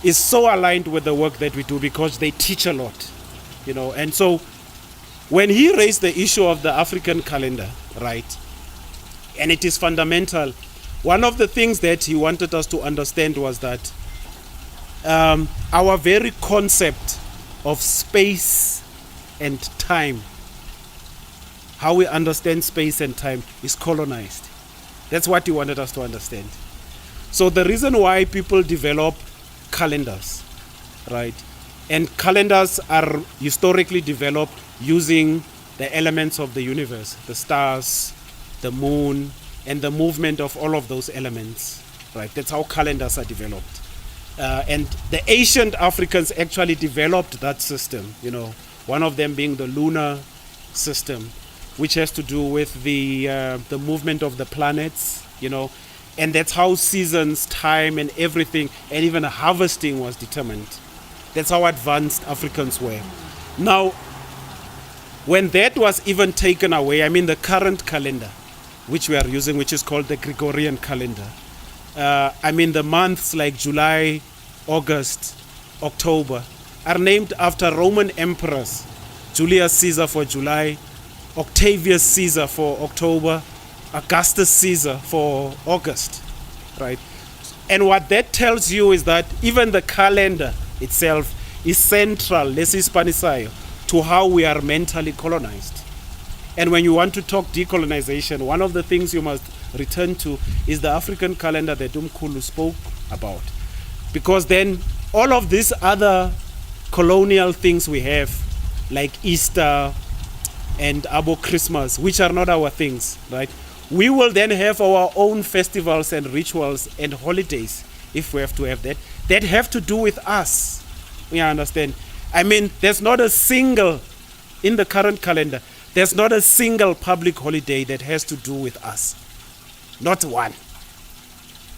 S1: is so aligned with the work that we do because they teach a lot, And so when he raised the issue of the African calendar, right, and it is fundamental, one of the things that he wanted us to understand was that our very concept of space and time, how we understand space and time, is colonized. That's what he wanted us to understand. So the reason why people develop calendars, right, and calendars are historically developed using the elements of the universe, the stars, the moon, and the movement of all of those elements, right? That's how calendars are developed. And the ancient Africans actually developed that system, one of them being the lunar system, which has to do with the movement of the planets, and that's how seasons, time, and everything, and even harvesting was determined. That's how advanced Africans were. Now, when that was even taken away, the current calendar, which we are using, which is called the Gregorian calendar, the months like July, August, October are named after Roman emperors. Julius Caesar for July, Octavius Caesar for October, Augustus Caesar for August, right? And what that tells you is that even the calendar itself is central, to how we are mentally colonized. And when you want to talk decolonization, one of the things you must return to is the African calendar that Umkhulu spoke about. Because then all of these other colonial things we have, like Easter and Abo Christmas, which are not our things, right? We will then have our own festivals and rituals and holidays, if we have to have that have to do with us. You understand? I mean, there's not a single, in the current calendar, there's not a single public holiday that has to do with us. Not one.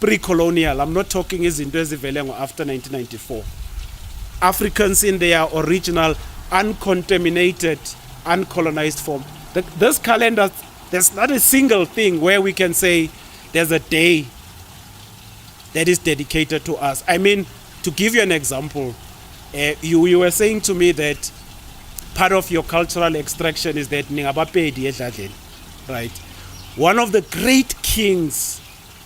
S1: Pre-colonial, I'm not talking izinto ezivele after 1994. Africans in their original, uncontaminated, uncolonized form. This calendar, there's not a single thing where we can say there's a day that is dedicated to us. I mean, to give you an example, you were saying to me that part of your cultural extraction is that ningabapedi edladleni, right? One of the great kings,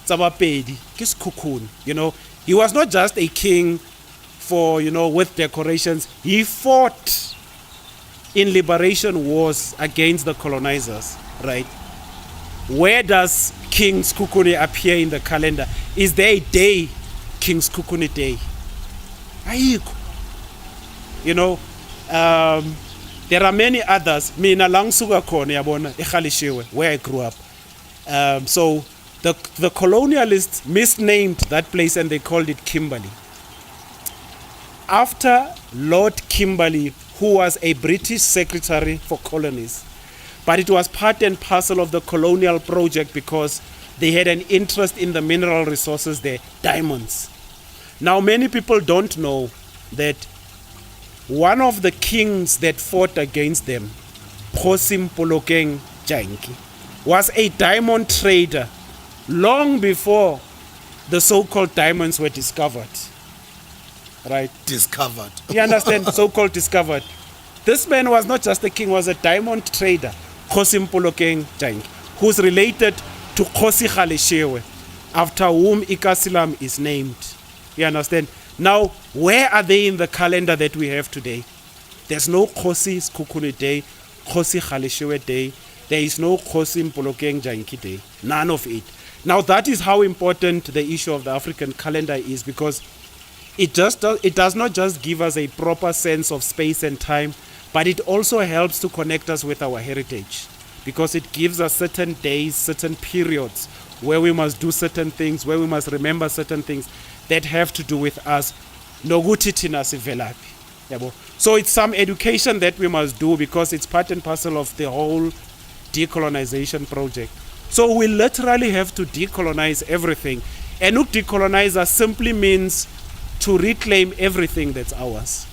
S1: Tsabapedi, Kiskukun, you know, he was not just a king for, you know, with decorations. He fought in liberation wars against the colonizers, right? Where does King Skukuni appear in the calendar? Is there a day, King Skukuni Day? Ayikho. You know, there are many others. Mina lang suka khona yabona eGhalishiwe, where I grew up. So the colonialists misnamed that place and they called it Kimberley. After Lord Kimberley, who was a British secretary for colonies, but it was part and parcel of the colonial project because they had an interest in the mineral resources there, diamonds. Now, many people don't know that one of the kings that fought against them, Khosi Mpolokeng Janki, was a diamond trader long before the so-called diamonds were discovered. Right?
S3: Discovered.
S1: You understand? So-called discovered. This man was not just a king, was a diamond trader, Khosi Mpolokeng Janki, who's related to Khosi Kgaleshewe, after whom Ikasilam is named. You understand? Now, where are they in the calendar that we have today? There's no Khosi Skukuni Day, Khosi Kgaleshewe Day. There is no Khosi Mpolokeng Janki Day. None of it. Now, that is how important the issue of the African calendar is, because it does not just give us a proper sense of space and time, but it also helps to connect us with our heritage, because it gives us certain days, certain periods where we must do certain things, where we must remember certain things that have to do with us. Noguthi thina sivelaphi, yabo. So it's some education that we must do, because it's part and parcel of the whole decolonization project. So we literally have to decolonize everything. And decolonize simply means to reclaim everything that's ours.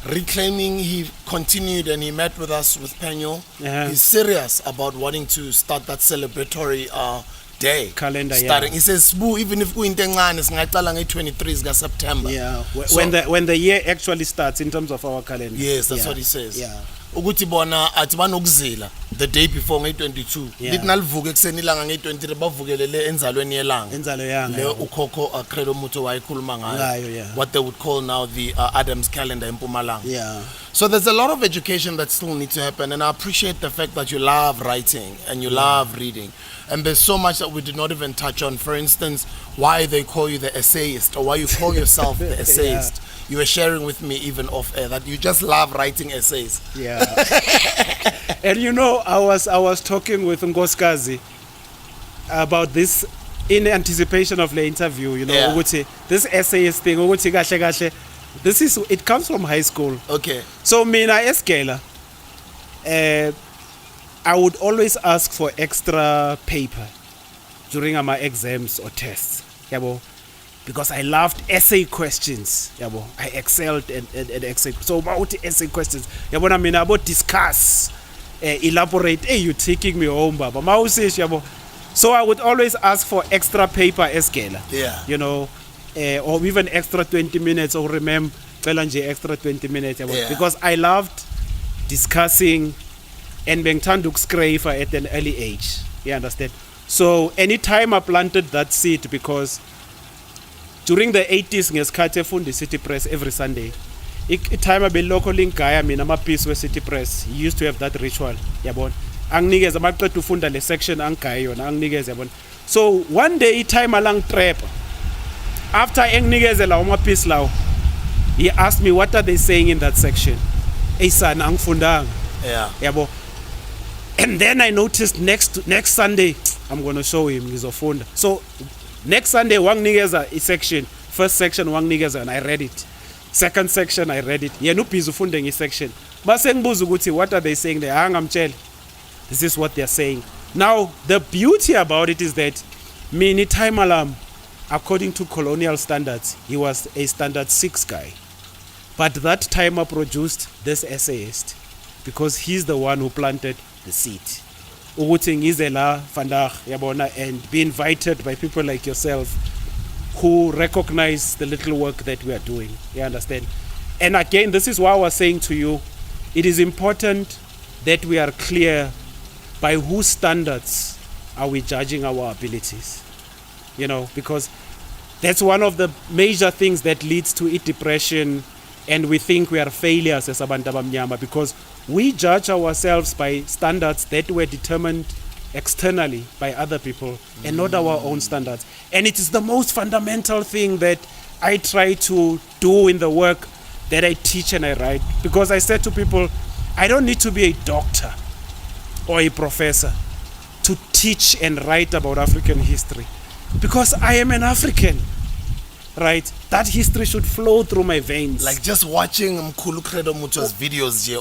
S3: Reclaiming, he continued and he met with us with Penyo.
S1: Yeah.
S3: He's serious about wanting to start that celebratory day.
S1: Calendar,
S3: starting.
S1: yeah.
S3: He says, Sbu, even if we intengane, singaqala nge-23 September.
S1: Yeah, when the year actually starts in terms of our calendar.
S3: Yes, that's what he says.
S1: Yeah.
S3: Ukuthi bona athi banokuzila the day before nge-22.
S1: Yeah.
S3: Lithi nalivuke ekuseni ilanga nge-23 bavukelele enzalweni yelanga.
S1: Enzalo yanga.
S3: Le ukhokho Credo Muthu wayekhuluma ngayo.
S1: Yeah.
S3: What they would call now the Adam's calendar in Mpumalanga.
S1: Yeah.
S3: So there's a lot of education that still needs to happen, and I appreciate the fact that you love writing and you love reading. And there's so much that we did not even touch on. For instance, why they call you the essayist, or why you call yourself the essayist. You were sharing with me even off air that you just love writing essays.
S1: Yeah. And you know, I was talking with Ngoskazi about this in anticipation of the interview, you know,
S3: Yeah.
S1: this essayist thing, it comes from high school.
S3: Okay.
S1: So mina eskela, I would always ask for extra paper during my exams or tests, yabo, because I loved essay questions, yabo. I excelled at essay. So about essay questions, yabo, I mean about discuss, elaborate. Hey, you taking me home, baba? Yabo. So I would always ask for extra paper eskela.
S3: Yeah.
S1: You know, or even extra 20 minutes, or remember extra 20 minutes, yabo.
S3: Yeah.
S1: Because I loved discussing and being turned to scraper at an early age. You understand? So anytime I planted that seed, because during the 80s, ngesikhathi efunda City Press every Sunday, time I be local link guy, I mean, I'm a piece with City Press. He used to have that ritual. Yabon. Angnikeza maqeda ufunda le section angigaye yona angnikeza yabona. So one day time alang trap. After engnikeze lawo ama piece lawo, he asked me, what are they saying in that section? Hey son, angifundanga.
S3: Yeah.
S1: Yabo. And then I noticed next Sunday, I'm going to show him ngizofunda. So next Sunday wanginikeza section, first section wanginikeza and I read it. Second section I read it. Yena ubhizi ufunde ngesection. Base ngibuza ukuthi what are they saying there? Angamtshela. This is what they're saying. Now the beauty about it is that Mini Time Alarm, according to colonial standards, he was a standard 6 guy. But that timer produced this essayist because he's the one who planted the seed. Ukuthi ngize la vandag yabona and be invited by people like yourself who recognize the little work that we are doing. You understand? And again, this is why I was saying to you, it is important that we are clear by whose standards are we judging our abilities. You know, because that's one of the major things that leads to depression, and we think we are failures as abantu abamnyama because we judge ourselves by standards that were determined externally by other people and not our own standards. And it is the most fundamental thing that I try to do in the work that I teach and I write, because I said to people, I don't need to be a doctor or a professor to teach and write about African history, because I am an African. Right, that history should flow through my veins.
S3: Like just watching Mkhulu Credo Muto's videos here,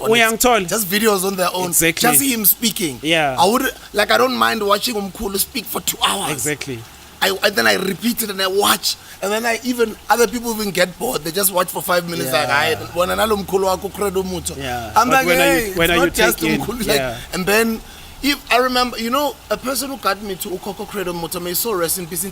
S3: just videos on their own.
S1: Exactly.
S3: Just him speaking.
S1: Yeah.
S3: I don't mind watching Mkhulu speak for 2 hours.
S1: Exactly.
S3: Then I repeat it and I watch, and then other people even get bored. They just watch for 5 minutes.
S1: Yeah.
S3: Like when analo Mkhulu wako Credo Muto.
S1: Yeah.
S3: I'm
S1: but
S3: like, hey,
S1: when
S3: it's
S1: are
S3: not just Mkhulu.
S1: yeah.
S3: And then if I remember, a person who got me to Ukoko Credo Muto, may so rest in peace.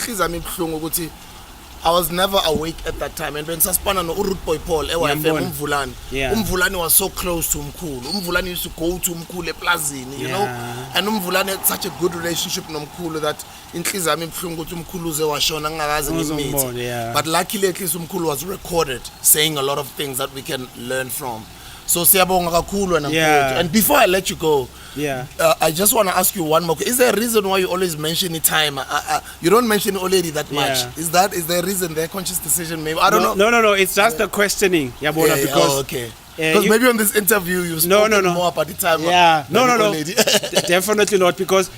S3: I was never awake at that time, and when Saspana no Urut Boy Paul, FM Umvulani.
S1: Yeah.
S3: Umvulani was so close to Mkhulu. Umvulani used to go to Mkhulu Plazini, you know. And Umvulani had such a good relationship with Mkhulu that inhlizami ibhlungu ukuthi Mkhulu uze washona ngakaze ngimmeet. But luckily at least Mkhulu was recorded saying a lot of things that we can learn from. So siyabonga kakhulu and and before I let you go, I just want to ask you one more. Is there a reason why you always mention the time? You don't mention already that much. Is there a reason there? Conscious decision maybe? I don't know.
S1: No. It's just the questioning, Yabona, because
S3: okay. Because maybe on this interview you spoke more about the time.
S1: Yeah, no. Definitely not, because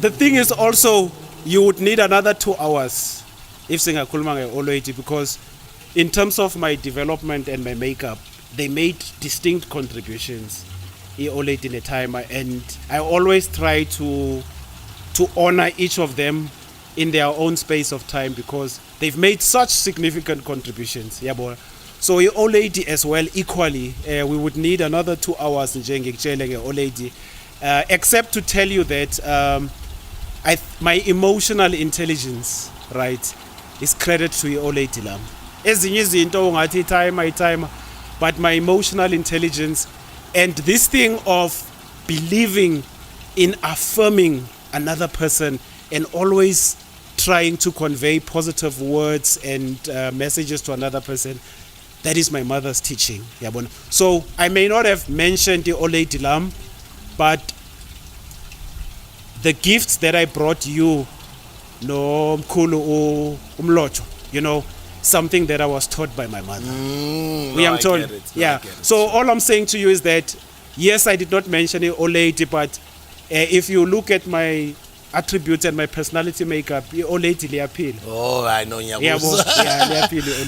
S1: the thing is also you would need another 2 hours if singakhuluma nge-Oloiti, because in terms of my development and my makeup, they made distinct contributions late in the time, and I always try to honor each of them in their own space of time, because they've made such significant contributions. So lady as well, equally, we would need another 2 hours lady, except to tell you that my emotional intelligence, right, is credit to lady lam. Ezinye izinto ungathi timer, but my emotional intelligence and this thing of believing in affirming another person and always trying to convey positive words and messages to another person, that is my mother's teaching. So I may not have mentioned the Oledi Lam, but the gifts that I brought you, no Mkhulu Umlocho, something that I was taught by my mother.
S3: I get it.
S1: So all I'm saying to you is that, yes, I did not mention it lady, but if you look at my attributes and my personality makeup, lady appeal.
S3: Oh, I know.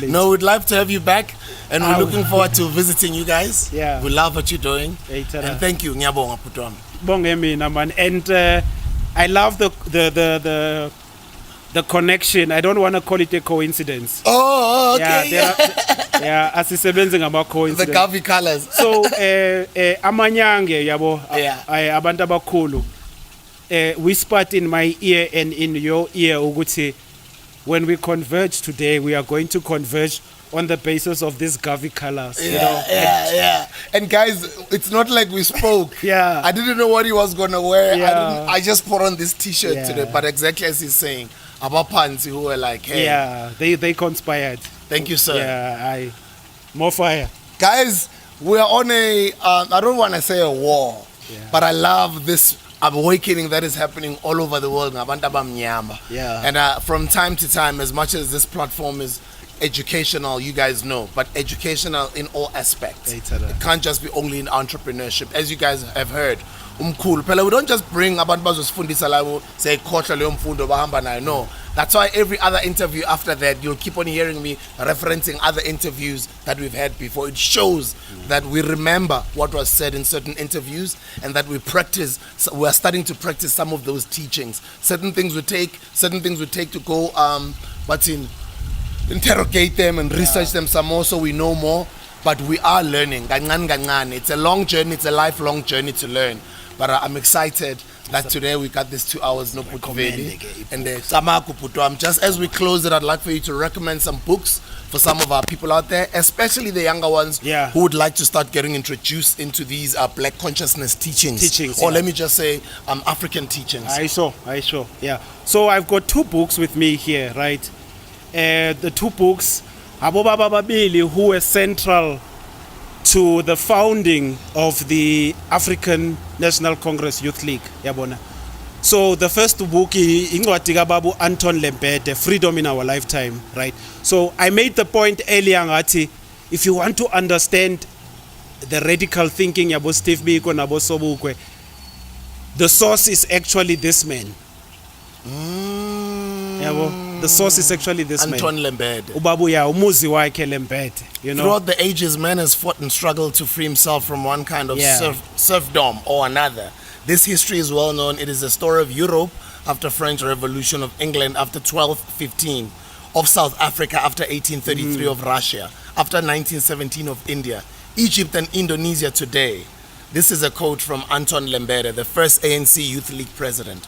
S1: No,
S3: we'd love to have you back, and we're looking forward to visiting you guys.
S1: Yeah.
S3: We love what you're doing. And thank you.
S1: And I love the connection. I don't want to call it a coincidence.
S3: Oh, okay.
S1: Asisebenze ngama coincidence.
S3: The Gavi colors.
S1: So amanyange abantu abakhulu whispered in my ear and in your ear ukuthi, when we converge today, we are going to converge on the basis of these Gavi colors.
S3: And guys, it's not like we spoke. I didn't know what he was gonna wear. I just put on this t-shirt today, but exactly as he's saying, about Pansi who were like, hey.
S1: They conspired.
S3: Thank you, sir.
S1: More fire.
S3: Guys, we're on a, I don't want to say a war, but I love this awakening that is happening all over the world. And from time to time, as much as this platform is educational, you guys know, but educational in all aspects. It can't just be only in entrepreneurship, as you guys have heard. Cool. We don't just bring abantu bazosifundisa la say khohla leyo mfundo bahamba nayo. No. That's why every other interview after that, you'll keep on hearing me referencing other interviews that we've had before. It shows that we remember what was said in certain interviews and that we are starting to practice some of those teachings. Certain things we take to go, interrogate them and research them some more so we know more. But we are learning. It's a long journey, it's a lifelong journey to learn. But I'm excited that today we got this 2 hours no put Veli and just as we close it, I'd like for you to recommend some books for some of our people out there, especially the younger ones who would like to start getting introduced into these black consciousness teachings or let me just say African teachings. I saw.
S1: Yeah. So I've got 2 books with me here, right? The 2 books, Abobaba Babili, who were central to the founding of the African National Congress Youth League. Yabona. So the first book ingwatiga babu Anton Lembede, Freedom in Our Lifetime, right? So I made the point earlier ngati, if you want to understand the radical thinking yabo Steve Biko nabo Sobukwe, the source is actually this man. The source is actually this
S3: Anton
S1: man.
S3: Lembede.
S1: Ubabu ya umuzi wake Lembede. You know?
S3: Throughout the ages, man has fought and struggled to free himself from one kind of serfdom or another. This history is well known. It is the story of Europe after French Revolution, of England after 1215, of South Africa after 1833, of Russia after 1917, of India, Egypt and Indonesia today. This is a quote from Anton Lembede, the first ANC Youth League president.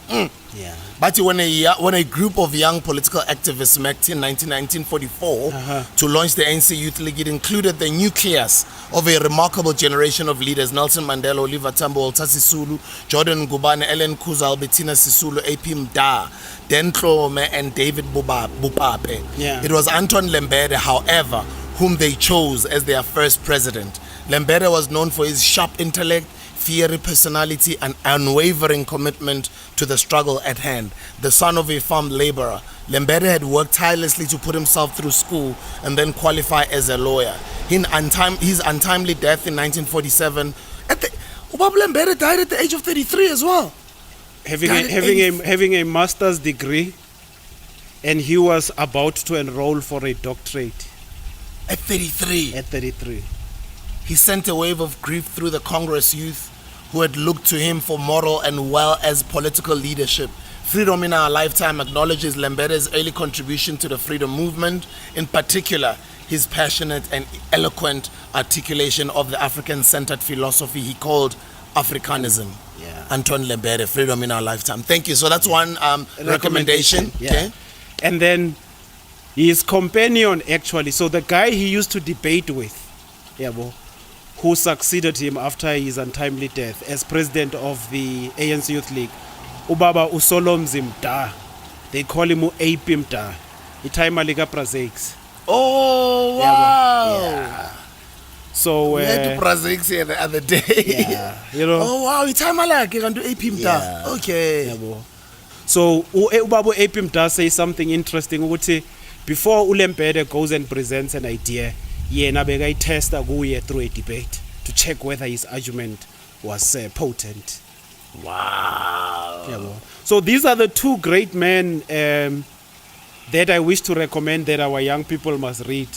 S3: But when a group of young political activists met in 1944 to launch the ANC Youth League, it included the nucleus of a remarkable generation of leaders: Nelson Mandela, Oliver Tambo, Walter Sisulu, Jordan Ngubane, Ellen Kuza, Albertina Sisulu, AP Mda, Den Tlome, and David Bupape. It was Anton Lembede, however, whom they chose as their first president. Lembede was known for his sharp intellect, fiery personality, and unwavering commitment to the struggle at hand. The son of a farm laborer, Lembede had worked tirelessly to put himself through school and then qualify as a lawyer. His untimely death in 1947, Lembede died at the age of 33 as well.
S1: Having a master's degree, and he was about to enroll for a doctorate.
S3: At 33?
S1: At 33.
S3: He sent a wave of grief through the Congress youth who had looked to him for moral and well as political leadership. Freedom in Our Lifetime acknowledges Lembede's early contribution to the freedom movement, in particular his passionate and eloquent articulation of the African-centered philosophy he called Africanism. Anton Lembede, Freedom in Our Lifetime. Thank you. So that's one recommendation. Okay.
S1: And then his companion, actually, so the guy he used to debate with, who succeeded him after his untimely death as president of the ANC Youth League, Ubaba Usolomzi Mda. They call him AP Mda. Itaima Liga Brazix.
S3: Oh, wow.
S1: Yeah. So
S3: we had to Brazix here the other day.
S1: You know.
S3: Oh, wow. Itaima like you can do AP Mda. Okay.
S1: So Ubaba AP Mda says something interesting. Before Ulembede goes and presents an idea, he test through a debate to check whether his argument was potent.
S3: Wow.
S1: So these are the 2 great men that I wish to recommend that our young people must read.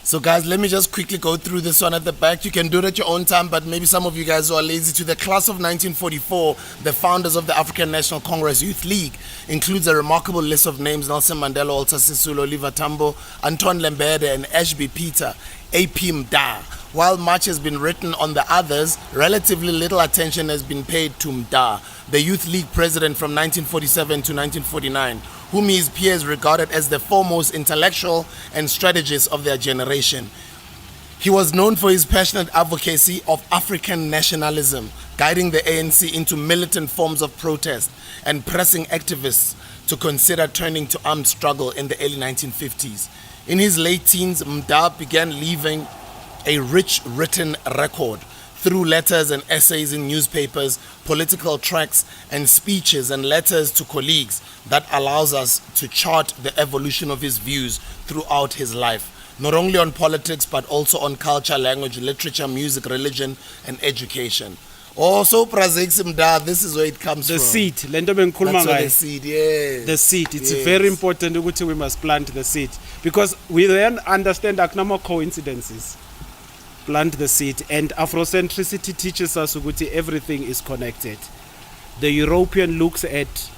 S3: So guys, let me just quickly go through this one at the back. You can do it at your own time, but maybe some of you guys who are lazy. To the class of 1944, the founders of the African National Congress Youth League includes a remarkable list of names: Nelson Mandela, Walter Sisulu, Oliver Tambo, Anton Lembede, and Ashby Peter, AP Mda. While much has been written on the others, relatively little attention has been paid to Mda, the Youth League president from 1947 to 1949, whom his peers regarded as the foremost intellectual and strategist of their generation. He was known for his passionate advocacy of African nationalism, guiding the ANC into militant forms of protest and pressing activists to consider turning to armed struggle in the early 1950s. In his late teens, Mda began leaving a rich written record. through letters and essays in newspapers, political tracts and speeches and letters to colleagues that allows us to chart the evolution of his views throughout his life, not only on politics but also on culture, language, literature, music, religion and education. Also, this is where it comes
S1: the
S3: from.
S1: Seed.
S3: The seed, yeah.
S1: The seed. It's very important that we must plant the seed. Because we then understand that no more coincidences. Plant the seed. And Afrocentricity teaches us that everything is connected. The European looks at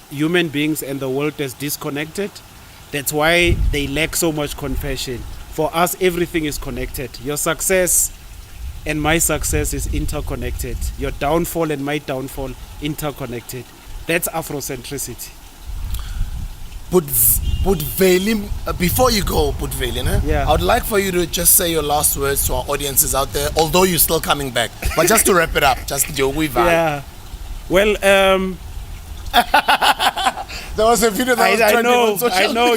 S1: human beings and the world as disconnected. That's why they lack so much compassion. For us, everything is connected. Your success and my success is interconnected. Your downfall and my downfall interconnected. That's Afrocentricity.
S3: But Veli, before you go, Veli, I would like for you to just say your last words to our audiences out there, although you're still coming back. But just to wrap it up, just your way vibe.
S1: Yeah. Well,
S3: there was a video that was trending on social media.
S1: I know.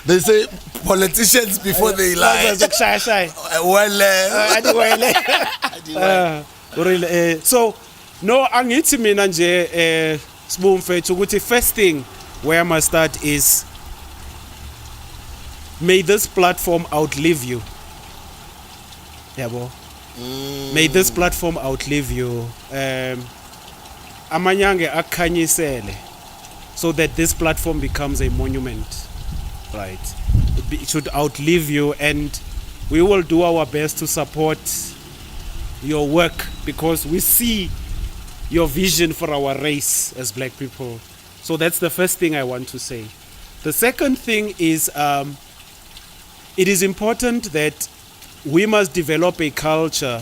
S3: They say politicians before they lie.
S1: So, no, angithi mina nje Sbu mfethu ukuthi first thing where I must start is may this platform outlive you. Yabo. May this platform outlive you. Amanyange akhanyisele so that this platform becomes a monument. Right. It should outlive you, and we will do our best to support your work because we see your vision for our race as black people. So that's the first thing I want to say. The second thing is it is important that we must develop a culture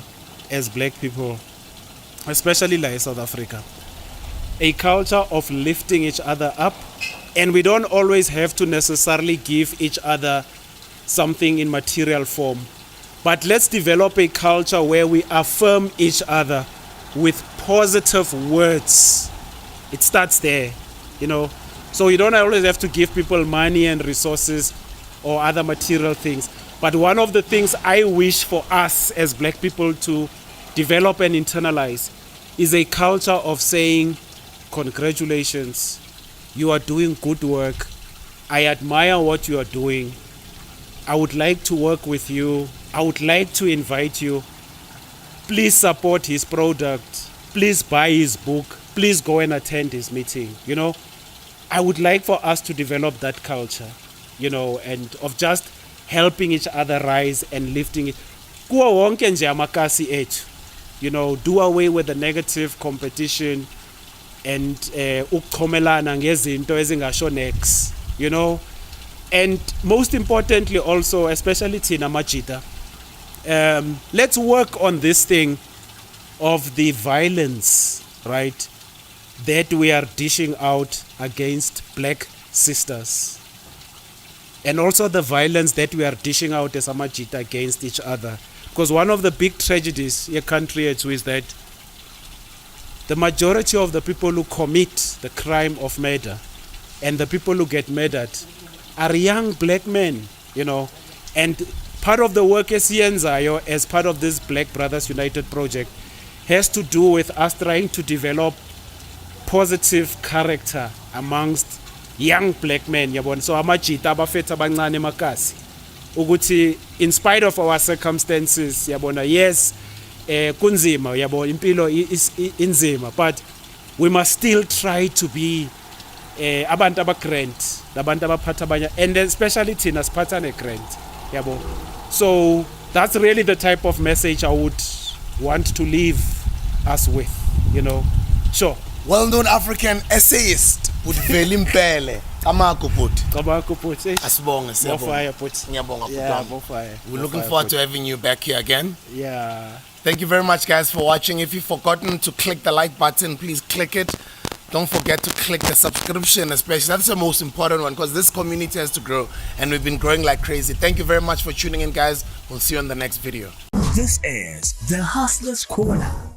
S1: as black people, especially like South Africa, a culture of lifting each other up, and we don't always have to necessarily give each other something in material form, but let's develop a culture where we affirm each other with positive words. It starts there, so you don't always have to give people money and resources or other material things. But one of the things I wish for us as black people to develop and internalize is a culture of saying, congratulations, you are doing good work. I admire what you are doing. I would like to work with you. I would like to invite you. Please support his product. Please buy his book. Please go and attend his meeting. I would like for us to develop that culture, and of just helping each other rise and lifting it. Kuwo wonke nje amakasi ethu. Do away with the negative competition and ukuxhomelana ngezinto ezingasho next, And most importantly also, especially thina majita, let's work on this thing of the violence, right, that we are dishing out against black sisters. And also the violence that we are dishing out as amajita against each other. Because one of the big tragedies in your country is that the majority of the people who commit the crime of murder and the people who get murdered are young black men, And part of the work as part of this Black Brothers United project has to do with us trying to develop positive character amongst young black men, so amajita abafethu abancane emakasi ukuthi in spite of our circumstances, yes, kunzima, impilo inzima, but we must still try to be abantu abagrand, abantu abaphatha abanye, and especially thina siphatha negrand, So that's really the type of message I would want to leave us with, Sure.
S3: Well-known African essayist Veli Mbele. Asibonge. We're looking forward to having you back here again.
S1: Yeah.
S3: Thank you very much, guys, for watching. If you've forgotten to click the like button, please click it. Don't forget to click the subscription, especially. That's the most important one because this community has to grow, and we've been growing like crazy. Thank you very much for tuning in, guys. We'll see you on the next video.
S2: This is the Hustler's Corner.